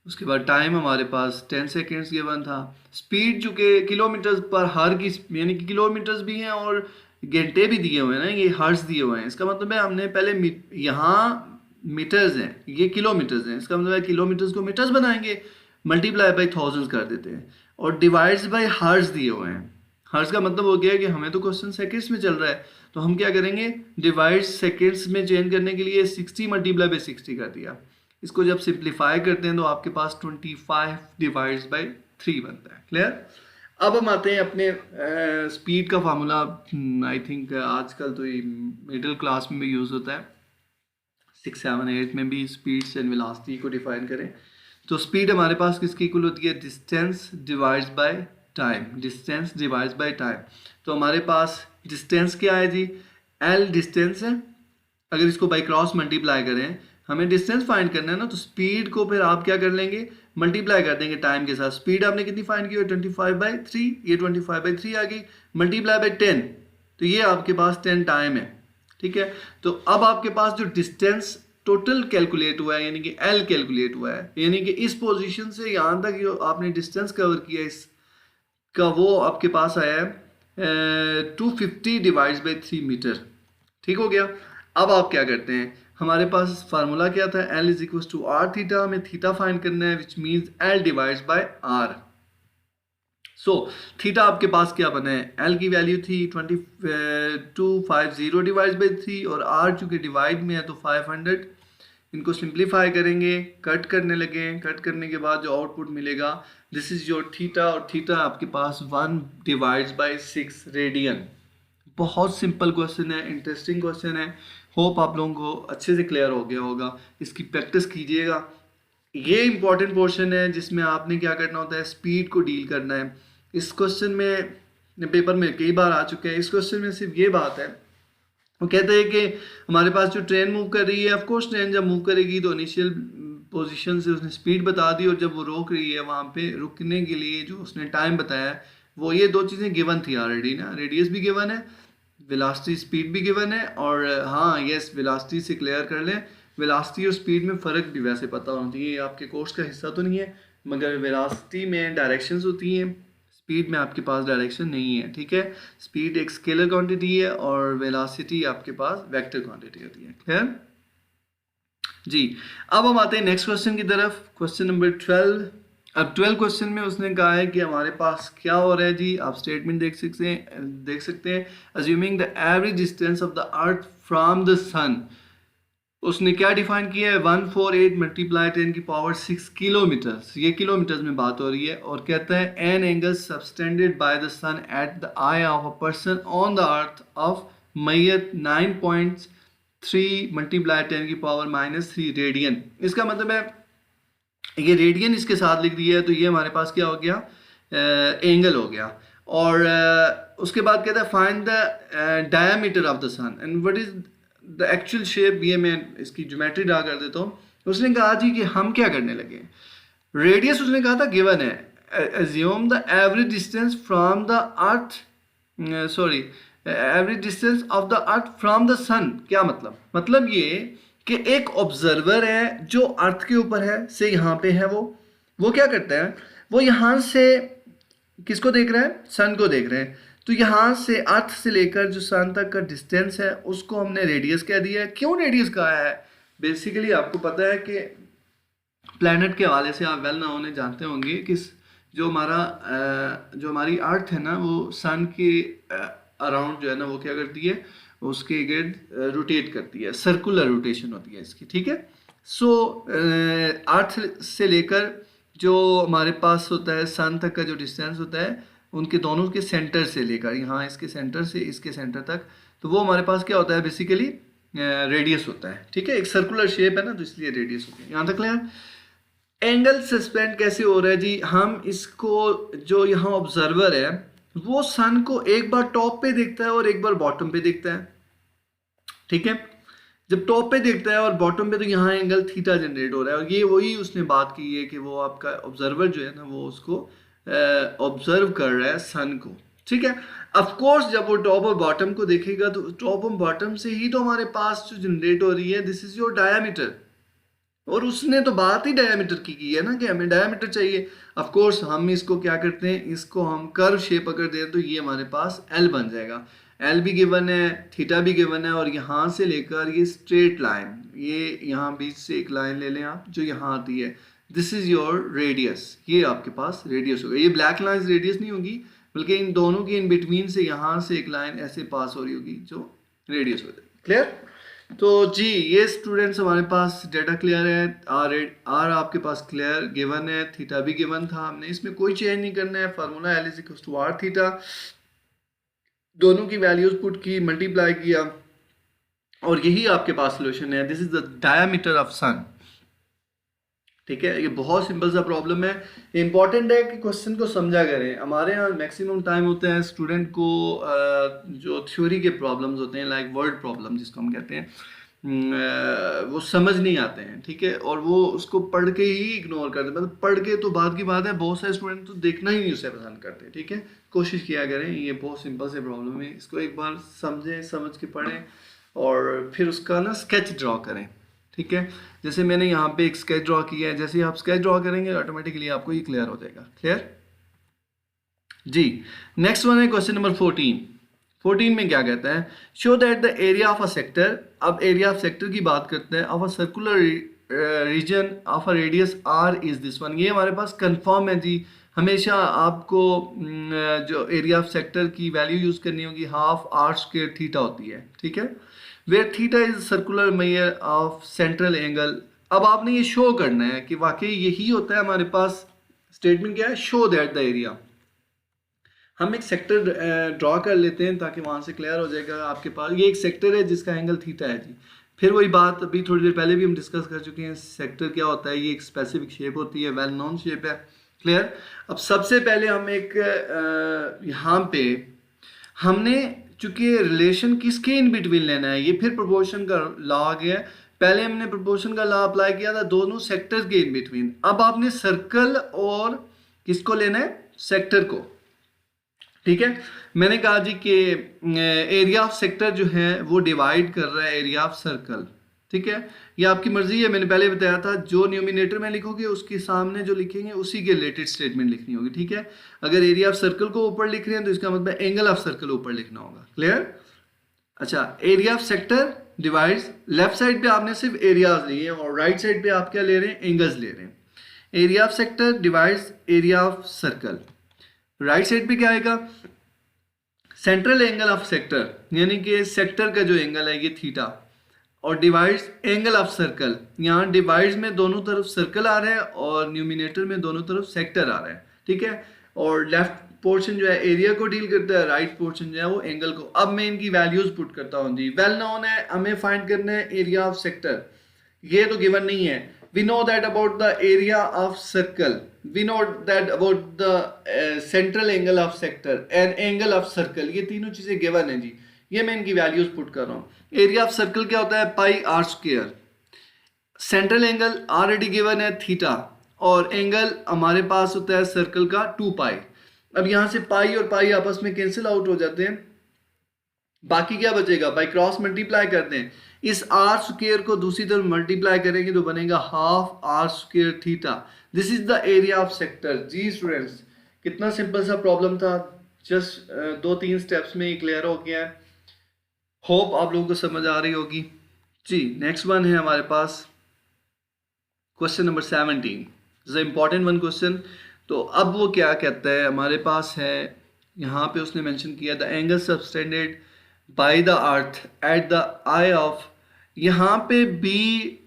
उसके बाद टाइम हमारे पास 10 सेकेंड्स गिवन था। स्पीड चूँकि किलोमीटर्स पर हार की, यानी कि किलोमीटर्स भी हैं और घंटे भी दिए हुए हैं ना, ये हर्ट्ज दिए हुए हैं। इसका मतलब है हमने पहले यहाँ मीटर्स हैं, ये किलोमीटर्स हैं, इसका मतलब है किलोमीटर्स को मीटर्स बनाएंगे, मल्टीप्लाई बाई थाउजेंड्स कर देते हैं, और डिवाइड्स बाई हर्ट्ज दिए हुए हैं। हर्ट्ज का मतलब हो गया है कि हमें तो क्वेश्चन सेकेंड्स में चल रहा है, तो हम क्या करेंगे, डिवाइड सेकेंड्स में चेंज करने के लिए 60 मल्टीप्लाई बाई 60 कर दिया। इसको जब सिंप्लीफाई करते हैं तो आपके पास 25 डिवाइड्स बाई 3 बनता है। क्लियर। अब हम आते हैं अपने स्पीड का फार्मूला। आई थिंक आजकल तो ये मिडिल क्लास में भी यूज़ होता है, 6, 7, 8 में भी स्पीड्स एंड वेलोसिटी को डिफाइन करें। तो स्पीड हमारे पास किसकी इक्वल होती है, distance divides by time, distance divides by time. तो हमारे पास डिस्टेंस क्या है जी, एल डिस्टेंस है। अगर इसको बाई क्रॉस मल्टीप्लाई करें, हमें डिस्टेंस फाइंड करना है ना, तो स्पीड को फिर आप क्या कर लेंगे, मल्टीप्लाई कर देंगे टाइम के साथ। स्पीड आपने कितनी फाइंड की है 25/3, ये 25/3 आ गई, मल्टीप्लाई बाई 10, तो ये आपके पास 10 टाइम है, ठीक है। तो अब आपके पास जो डिस्टेंस टोटल कैलकुलेट हुआ है, यानी कि एल कैलकुलेट हुआ है, यानी कि इस पोजीशन से यहाँ तक जो आपने डिस्टेंस कवर किया इसका, वो आपके पास आया है 250 डिवाइड्स बाई 3 मीटर, ठीक हो गया। अब आप क्या करते हैं, हमारे पास फार्मूला क्या था, L is equal to r theta, हमें थीटा फाइंड करना है, which means L divides by r. So theta आपके पास क्या बना है, L की वैल्यू थी 2250 डिवाइड्स बाई 3, और R चूँकि डिवाइड में है तो 500। इनको सिंप्लीफाई करेंगे, कट करने लगे, कट करने के बाद जो आउटपुट मिलेगा, दिस इज योर थीटा, और थीटा आपके पास 1 डिवाइड्स बाई 6 रेडियन। बहुत सिंपल क्वेश्चन है, इंटरेस्टिंग क्वेश्चन है। होप आप लोगों को अच्छे से क्लियर हो गया होगा, इसकी प्रैक्टिस कीजिएगा। ये इंपॉर्टेंट पोर्शन है जिसमें आपने क्या करना होता है, स्पीड को डील करना है। इस क्वेश्चन में पेपर में कई बार आ चुके हैं, इस क्वेश्चन में सिर्फ ये बात है, वो कहते हैं कि हमारे पास जो ट्रेन मूव कर रही है, ऑफ कोर्स ट्रेन जब मूव करेगी तो इनिशियल पोजीशन से उसने स्पीड बता दी, और जब वो रोक रही है वहाँ पे रुकने के लिए जो उसने टाइम बताया है, वो ये दो चीज़ें गिवन थी ऑलरेडी ना, रेडियस भी गिवन है, वेलोसिटी स्पीड भी गिवन है, और हाँ यस वेलोसिटी से क्लियर कर लें, वेलोसिटी और स्पीड में फ़र्क भी वैसे पता होना चाहिए। ये आपके कोर्स का हिस्सा तो नहीं है, मगर वेलोसिटी में डायरेक्शंस होती हैं, स्पीड में आपके पास डायरेक्शन नहीं है, ठीक है। स्पीड एक स्केलर क्वांटिटी है और वेलोसिटी आपके पास वेक्टर क्वांटिटी होती है। क्लियर जी। अब हम आते हैं नेक्स्ट क्वेश्चन की तरफ, क्वेश्चन नंबर 12। अब 12 क्वेश्चन में उसने कहा है कि हमारे पास क्या हो रहा है जी, आप स्टेटमेंट देख सकते हैं। Assuming the average distance of the earth from the sun, उसने क्या डिफाइन किया है, 148 मल्टीप्लाई 10 की पावर 6 किलोमीटर्स, ये किलोमीटर्स में बात हो रही है, और कहता है an angle subtended by the sun at the eye of a person on the earth of मैयत 9.3 मल्टीप्लाई 10 की पावर -3 रेडियन। इसका मतलब है ये रेडियन इसके साथ लिख दिया है, तो ये हमारे पास क्या हो गया, एंगल हो गया। और उसके बाद कहता है find the diameter of the sun and what is the actual shape. ये मैं इसकी ज्योमेट्री ड्रा कर देता हूँ। उसने कहा जी कि हम क्या करने लगे, रेडियस उसने कहा था गिवन है, assume the average distance from the earth average distance of the earth from the sun. क्या मतलब ये कि एक ऑब्जर्वर है जो अर्थ के ऊपर है, से यहाँ पे है, वो क्या करता है, वो यहाँ से किसको देख रहा है, सन को देख रहे हैं। तो यहाँ से अर्थ से लेकर जो सन तक का डिस्टेंस है उसको हमने रेडियस कह दिया है। क्यों रेडियस कहा है, बेसिकली आपको पता है कि प्लैनेट के हवाले से आप वेल ना होने जानते होंगे कि जो हमारी अर्थ है ना, वो सन के अराउंड जो है ना वो क्या करती है, उसके गिर्द रोटेट करती है, सर्कुलर रोटेशन होती है इसकी, ठीक है। सो अर्थ से लेकर जो हमारे पास होता है सन तक का जो डिस्टेंस होता है, उनके दोनों के सेंटर से लेकर यहाँ इसके सेंटर से इसके सेंटर तक, तो वो हमारे पास क्या होता है, बेसिकली रेडियस होता है, ठीक है। एक सर्कुलर शेप है ना, तो इसलिए रेडियस होती है। यहाँ तक क्लियर। एंगल सस्पेंड कैसे हो रहा है जी, हम इसको, जो यहाँ ऑब्जर्वर है वो सन को एक बार टॉप पे देखता है और एक बार बॉटम पे देखता है, ठीक है। जब टॉप पे देखता है और बॉटम पे, तो यहाँ एंगल थीटा जनरेट हो रहा है, और ये वही उसने बात की है कि वो आपका ऑब्जर्वर जो है ना वो उसको ऑब्जर्व कर रहा है सन को, ठीक है। ऑफ कोर्स जब वो टॉप और बॉटम को देखेगा तो टॉप और बॉटम से ही तो हमारे पास जो जनरेट हो रही है, दिस इज योर डायामीटर, और उसने तो बात ही डायमीटर की है ना कि हमें डायमीटर चाहिए। ऑफ कोर्स हम इसको क्या करते हैं, इसको हम कर्व शेप अगर दें तो ये हमारे पास एल बन जाएगा। एल भी गिवन है, थीटा भी गिवन है, और यहाँ से लेकर ये स्ट्रेट लाइन, ये यहाँ बीच से एक लाइन ले लें आप जो यहाँ आती है, दिस इज योर रेडियस, ये आपके पास रेडियस होगा। ये ब्लैक लाइन रेडियस नहीं होगी, बल्कि इन दोनों की इन बिटवीन से यहाँ से एक लाइन ऐसे पास हो रही होगी जो रेडियस हो जाएगी। क्लियर। तो जी ये स्टूडेंट्स हमारे पास डेटा क्लियर है, आर आपके पास क्लियर गिवन है, थीटा भी गिवन था, हमने इसमें कोई चेंज नहीं करना है। Formula L is equal to r theta, दोनों की वैल्यूज पुट की, मल्टीप्लाई किया, और यही आपके पास सोल्यूशन है। This is the diameter of sun, ठीक है। ये बहुत सिंपल सा प्रॉब्लम है, इंपॉर्टेंट है कि क्वेश्चन को समझा करें। हमारे यहाँ मैक्सिमम टाइम होता है स्टूडेंट को जो थ्योरी के प्रॉब्लम्स होते हैं, लाइक वर्ड प्रॉब्लम जिसको हम कहते हैं, वो समझ नहीं आते हैं, ठीक है, और वो उसको पढ़ के ही इग्नोर करते हैं। मतलब पढ़ के तो बात की बात है, बहुत सारे स्टूडेंट तो देखना ही नहीं उसे पसंद करते, ठीक है। कोशिश किया करें, ये बहुत सिंपल से प्रॉब्लम है, इसको एक बार समझें, समझ के पढ़ें, और फिर उसका ना स्केच ड्रॉ करें, ठीक है। जैसे मैंने यहाँ पे एक स्केच ड्रॉ किया है, जैसे आप स्केच ड्रॉ करेंगे ऑटोमेटिकली आपको ये क्लियर हो जाएगा। क्लियर जी। नेक्स्ट वन है क्वेश्चन नंबर 14 में क्या कहता है, show that the area of a sector. अब एरिया ऑफ सेक्टर की बात करते हैं, of a circular region of a radius r is this one. ये हमारे पास कंफर्म है जी, हमेशा आपको जो एरिया ऑफ सेक्टर की वैल्यू यूज करनी होगी, हाफ आर स्क्वायर थीटा होती है, ठीक है, where theta is circular measure of central angle. अब आपने ये शो करना है कि वाकई यही होता है हमारे पास। स्टेटमेंट क्या है, शो दैट द एरिया। हम एक सेक्टर ड्रॉ कर लेते हैं ताकि वहां से क्लियर हो जाएगा आपके पास। ये एक सेक्टर है जिसका एंगल थीटा है जी। फिर वही बात अभी थोड़ी देर पहले भी हम डिस्कस कर चुके हैं, सेक्टर क्या होता है, ये एक स्पेसिफिक शेप होती है, वेल नोन शेप है। क्लियर। अब सबसे पहले हम एक यहाँ पे हमने चूंकि रिलेशन किसके इन बिटवीन लेना है, ये फिर प्रोपोर्शन का लॉ आ गया। पहले हमने प्रोपोर्शन का लॉ अप्लाई किया था दोनों सेक्टर्स के इन बिटवीन। अब आपने सर्कल और किसको लेना है, सेक्टर को, ठीक है। मैंने कहा जी कि एरिया ऑफ सेक्टर जो है वो डिवाइड कर रहा है एरिया ऑफ सर्कल, ठीक है। ये आपकी मर्जी है, मैंने पहले बताया था जो न्यूमिनेटर में लिखोगे उसके सामने जो लिखेंगे उसी के रिलेटेड स्टेटमेंट लिखनी होगी, ठीक है। अगर एरिया ऑफ सर्कल को ऊपर लिख रहे हैं तो इसका मतलब एंगल ऑफ सर्कल ऊपर लिखना होगा, क्लियर। अच्छा, area of sector divides, left side पे आपने सिर्फ एरियाज लिए और राइट साइड पे आप क्या ले रहे हैं, एंगल्स ले रहे हैं। Area of sector divides area of circle, right side पे क्या आएगा, सेंट्रल एंगल ऑफ सेक्टर, यानी कि सेक्टर का जो एंगल है ये थीटा, और डिवाइड्स एंगल ऑफ सर्कल, यहाँ डिवाइड्स में दोनों तरफ सर्कल आ रहा है और न्यूमिनेटर में दोनों तरफ सेक्टर आ रहा है, ठीक है। और लेफ्ट पोर्शन जो है एरिया को डील करता है, राइट पोर्शन जो है वो एंगल को। अब मैं इनकी वैल्यूज पुट करता हूँ जी। वेल नोन है, हमें फाइंड करना है एरिया ऑफ सेक्टर, ये तो गिवन नहीं है। We know that about the area of circle, we know that about the central angle of sector and angle of circle, ये तीनों चीजें गिवन है जी। ये मैं इनकी वैल्यूज पुट कर रहा हूँ। एरिया ऑफ सर्कल क्या होता है, pi r square. Central angle already given है थीटा, और एंगल हमारे पास होता है सर्कल का 2 पाई। अब यहां से पाई और पाई आपस में कैंसिल आउट हो जाते हैं, बाकी क्या बचेगा, बाई क्रॉस मल्टीप्लाई करते हैं। इस आर स्क्वायर को दूसरी तरफ मल्टीप्लाई करेंगे तो बनेगा half r square theta. This is the area of sector. जी स्टूडेंट्स, कितना सिंपल सा प्रॉब्लम था, जस्ट 2-3 स्टेप्स में ही क्लियर हो गया है। होप आप लोगों को समझ आ रही होगी जी। नेक्स्ट वन है हमारे पास question number 17, is important one question. तो अब वो क्या कहता है, हमारे पास है यहाँ पे उसने मेंशन किया the angle subtended by the earth at the eye of, यहाँ पे भी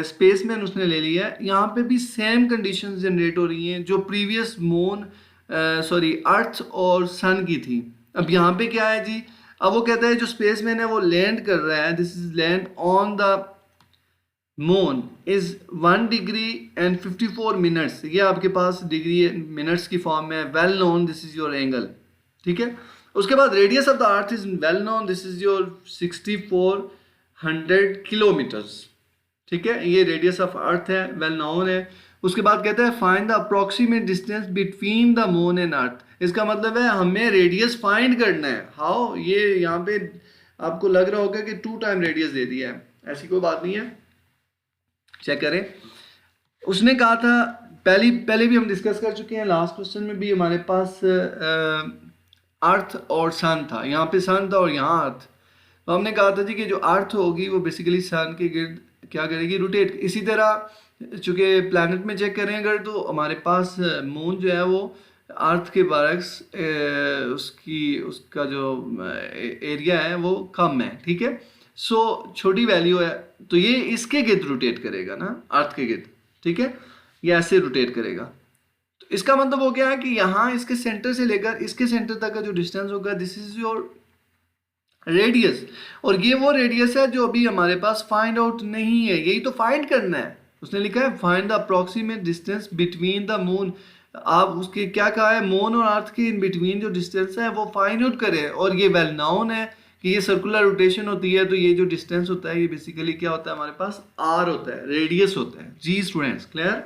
स्पेसमैन उसने ले लिया है, यहाँ पे भी सेम कंडीशंस जनरेट हो रही हैं जो प्रीवियस मून अर्थ और सन की थी। अब यहाँ पे क्या है जी, अब वो कहता है जो स्पेसमैन है वो लैंड कर रहा है, this is land on the moon is 1 degree and 54 minutes, ये आपके पास डिग्री मिनट्स की फॉर्म में है। Well known, this is your angle, ठीक है। उसके बाद radius of the earth is well known, this is your 6400 kilometres, ठीक है। ये रेडियस ऑफ अर्थ है, वेल नोन है। उसके बाद कहता है find the approximate distance between the moon and earth, इसका मतलब है हमें रेडियस फाइंड करना है। हाउ, ये यहाँ पे आपको लग रहा होगा कि 2 टाइम रेडियस दे दिया है, ऐसी कोई बात नहीं है, चेक करें। उसने कहा था पहले भी हम डिस्कस कर चुके हैं, लास्ट क्वेश्चन में भी हमारे पास अर्थ और सन था, यहाँ पे सन था और यहाँ अर्थ। तो हमने कहा था जी कि जो अर्थ होगी वो बेसिकली सन के गिर्द क्या करेगी, रोटेट। इसी तरह चूंकि प्लैनेट में चेक करें अगर, तो हमारे पास मून जो है वो अर्थ के बरक्स उसका जो एरिया है वो कम है, ठीक है। सो छोटी वैल्यू है तो ये इसके गिर्द रोटेट करेगा ना, अर्थ के गिर्द, ठीक है, ये ऐसे रोटेट करेगा। तो इसका मतलब हो गया है कि यहाँ इसके सेंटर से लेकर इसके सेंटर तक का जो डिस्टेंस होगा, दिस इज योर रेडियस। और ये वो रेडियस है जो अभी हमारे पास फाइंड आउट नहीं है, यही तो फाइंड करना है। उसने लिखा है find the approximate distance between the moon, आप उसके क्या कहा है, मून और अर्थ के इन बिटवीन जो डिस्टेंस है वो फाइंड आउट करें। और ये वेल नोन है कि ये सर्कुलर रोटेशन होती है, तो ये जो डिस्टेंस होता है ये बेसिकली क्या होता है हमारे पास, आर होता है, रेडियस होता है। जी स्टूडेंट्स, क्लियर।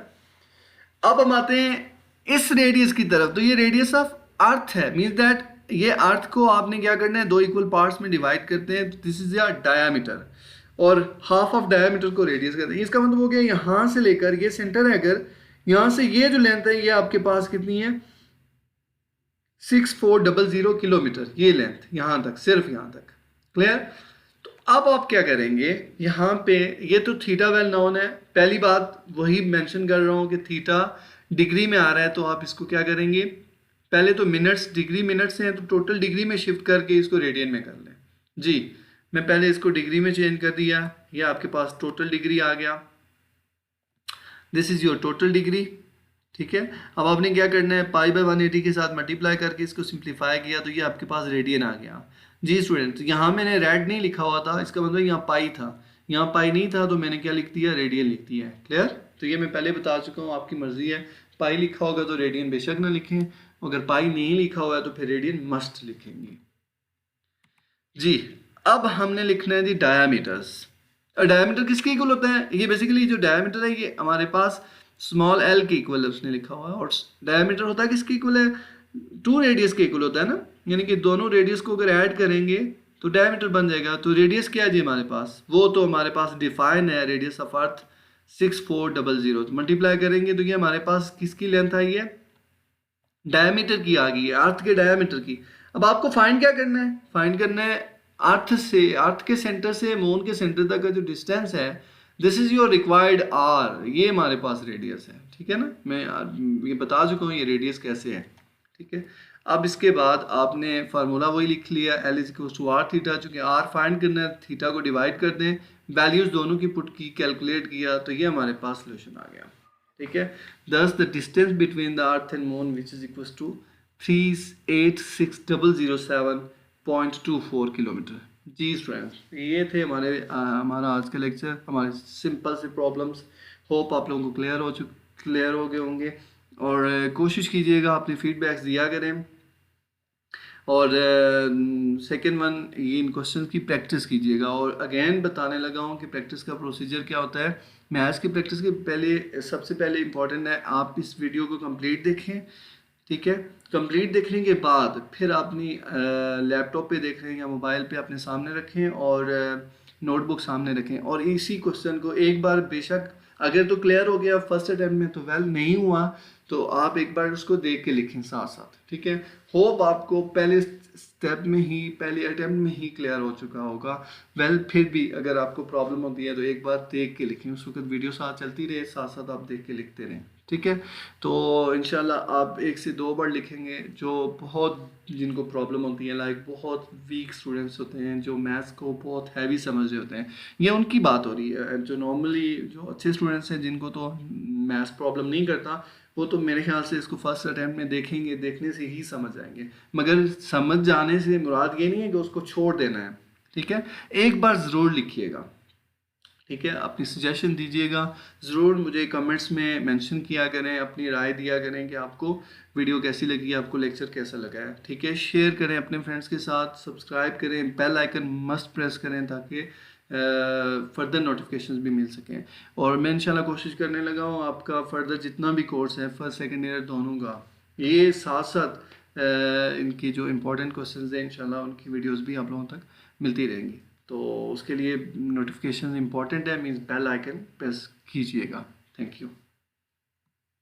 अब हम आते हैं इस रेडियस की तरफ, तो ये रेडियस ऑफ अर्थ है, मींस दैट ये अर्थ को आपने क्या करना है, 2 इक्वल पार्ट्स में डिवाइड करते हैं, दिस इज योर डायामीटर, और हाफ ऑफ डायामीटर को रेडियस कहते हैं। इसका मतलब हो गया यहाँ से लेकर ये सेंटर है, अगर यहाँ से ये जो लेंथ है ये आपके पास कितनी है, 6400 किलोमीटर, ये लेंथ यहाँ तक, सिर्फ यहाँ तक, क्लियर। तो अब आप क्या करेंगे, यहाँ पे ये तो थीटा वेल नोन है, पहली बात वही मेंशन कर रहा हूँ कि थीटा डिग्री में आ रहा है, तो आप इसको क्या करेंगे, पहले तो मिनट्स, डिग्री मिनट्स हैं तो टोटल डिग्री में शिफ्ट करके इसको रेडियन में कर लें। जी, मैं पहले इसको डिग्री में चेंज कर दिया, ये आपके पास टोटल डिग्री आ गया, this is your total degree, ठीक है। अब आपने क्या करना है, पाई बाय 180 के साथ मल्टीप्लाई करके इसको सिंप्लीफाई किया तो ये आपके पास रेडियन आ गया। जी स्टूडेंट, यहाँ मैंने रेड नहीं लिखा हुआ था, इसका मतलब यहाँ पाई था, यहाँ पाई नहीं था तो मैंने क्या लिख दिया, रेडियन लिख दिया है, क्लियर। तो ये मैं पहले बता चुका हूँ, आपकी मर्जी है, पाई लिखा होगा तो रेडियन बेशक ना लिखें, अगर पाई नहीं लिखा हुआ है तो फिर रेडियन मस्ट लिखेंगे। जी, अब हमने लिखना है जी डायामीटर्स। डायामीटर किसके इक्वल होता है, ये बेसिकली जो डायामीटर है ये हमारे पास स्मॉल एल के इक्वल है, उसने लिखा हुआ है, और डायामीटर होता है किसके इक्वल है, 2 रेडियस के इक्वल होता है ना, यानी कि दोनों रेडियस को अगर ऐड करेंगे तो डायमीटर बन जाएगा। तो रेडियस क्या है जी हमारे पास, वो तो हमारे पास डिफाइन है, रेडियस ऑफ अर्थ 6400। तो मल्टीप्लाई करेंगे तो ये हमारे पास किसकी लेंथ आई है, डायमीटर की आ गई है, अर्थ के डायमीटर की। अब आपको फाइंड क्या करना है, फाइंड करना है अर्थ से, अर्थ के सेंटर से मून के सेंटर तक का जो डिस्टेंस है, this is your required r, ये हमारे पास रेडियस है, ठीक है ना। मैं ये बता चुका हूँ ये रेडियस कैसे है, ठीक है। अब इसके बाद आपने फार्मूला वही लिख लिया, L is equal to r theta, चूंकि आर फाइंड करना है, थीटा को डिवाइड कर दें, वैल्यूज दोनों की पुट की, कैलकुलेट किया, तो ये हमारे पास सोल्यूशन आ गया, ठीक है। Thus the distance between the earth and moon which is equal to 386,007.24 kilometre. जी स्टूडेंट्स, ये थे हमारा आज का लेक्चर, हमारे सिंपल से प्रॉब्लम्स। होप आप लोगों को क्लियर हो गए होंगे, और कोशिश कीजिएगा अपने फीडबैक्स दिया करें, और सेकंड वन, ये इन क्वेश्चन की प्रैक्टिस कीजिएगा। और अगेन बताने लगा हूँ कि प्रैक्टिस का प्रोसीजर क्या होता है। मैथ्स की प्रैक्टिस के पहले, सबसे पहले इंपॉर्टेंट है आप इस वीडियो को कंप्लीट देखें, ठीक है। कंप्लीट देखने के बाद फिर अपनी लैपटॉप पे देख रहे हैं या मोबाइल पे अपने सामने रखें, और नोटबुक सामने रखें, और इसी क्वेश्चन को एक बार, बेशक अगर तो क्लियर हो गया फर्स्ट अटैम्प्ट में तो वेल, नहीं हुआ तो आप एक बार उसको देख के लिखें साथ साथ, ठीक है। होप आपको पहले स्टेप में ही, पहले अटैम्प्ट में ही क्लियर हो चुका होगा। वेल फिर भी अगर आपको प्रॉब्लम होती है तो एक बार देख के लिखें, उस वक्त वीडियो साथ चलती रहे, साथ साथ आप देख के लिखते रहें, ठीक है। तो इंशाल्लाह आप 1 से 2 बार लिखेंगे। जो बहुत, जिनको प्रॉब्लम होती है, लाइक बहुत वीक स्टूडेंट्स होते हैं, जो मैथ्स को बहुत हैवी समझ रहे होते हैं, ये उनकी बात हो रही है। जो नॉर्मली जो अच्छे स्टूडेंट्स हैं, जिनको तो मैथ्स प्रॉब्लम नहीं करता, वो तो मेरे ख्याल से इसको फर्स्ट अटैम्प्ट में देखेंगे, देखने से ही समझ आएंगे। मगर समझ जाने से मुराद ये नहीं है कि उसको छोड़ देना है, ठीक है। एक बार ज़रूर लिखिएगा, ठीक है। अपनी सजेशन दीजिएगा ज़रूर, मुझे कमेंट्स में मेंशन किया करें, अपनी राय दिया करें कि आपको वीडियो कैसी लगी, आपको लेक्चर कैसा लगा है, ठीक है। शेयर करें अपने फ्रेंड्स के साथ, सब्सक्राइब करें, बेल आइकन मस्ट प्रेस करें ताकि फर्दर नोटिफिकेशंस भी मिल सकें। और मैं इंशाल्लाह कोशिश करने लगा हूँ आपका फर्दर जितना भी कोर्स है, फर्स्ट सेकेंड ईयर दोनों का, ये साथ साथ इनकी जो इम्पोर्टेंट क्वेश्चंस हैं इंशाल्लाह उनकी वीडियोस भी आप लोगों तक मिलती रहेंगी। तो उसके लिए नोटिफिकेशन इंपॉर्टेंट है, मीन्स बेल आइकन प्रेस कीजिएगा। Thank you.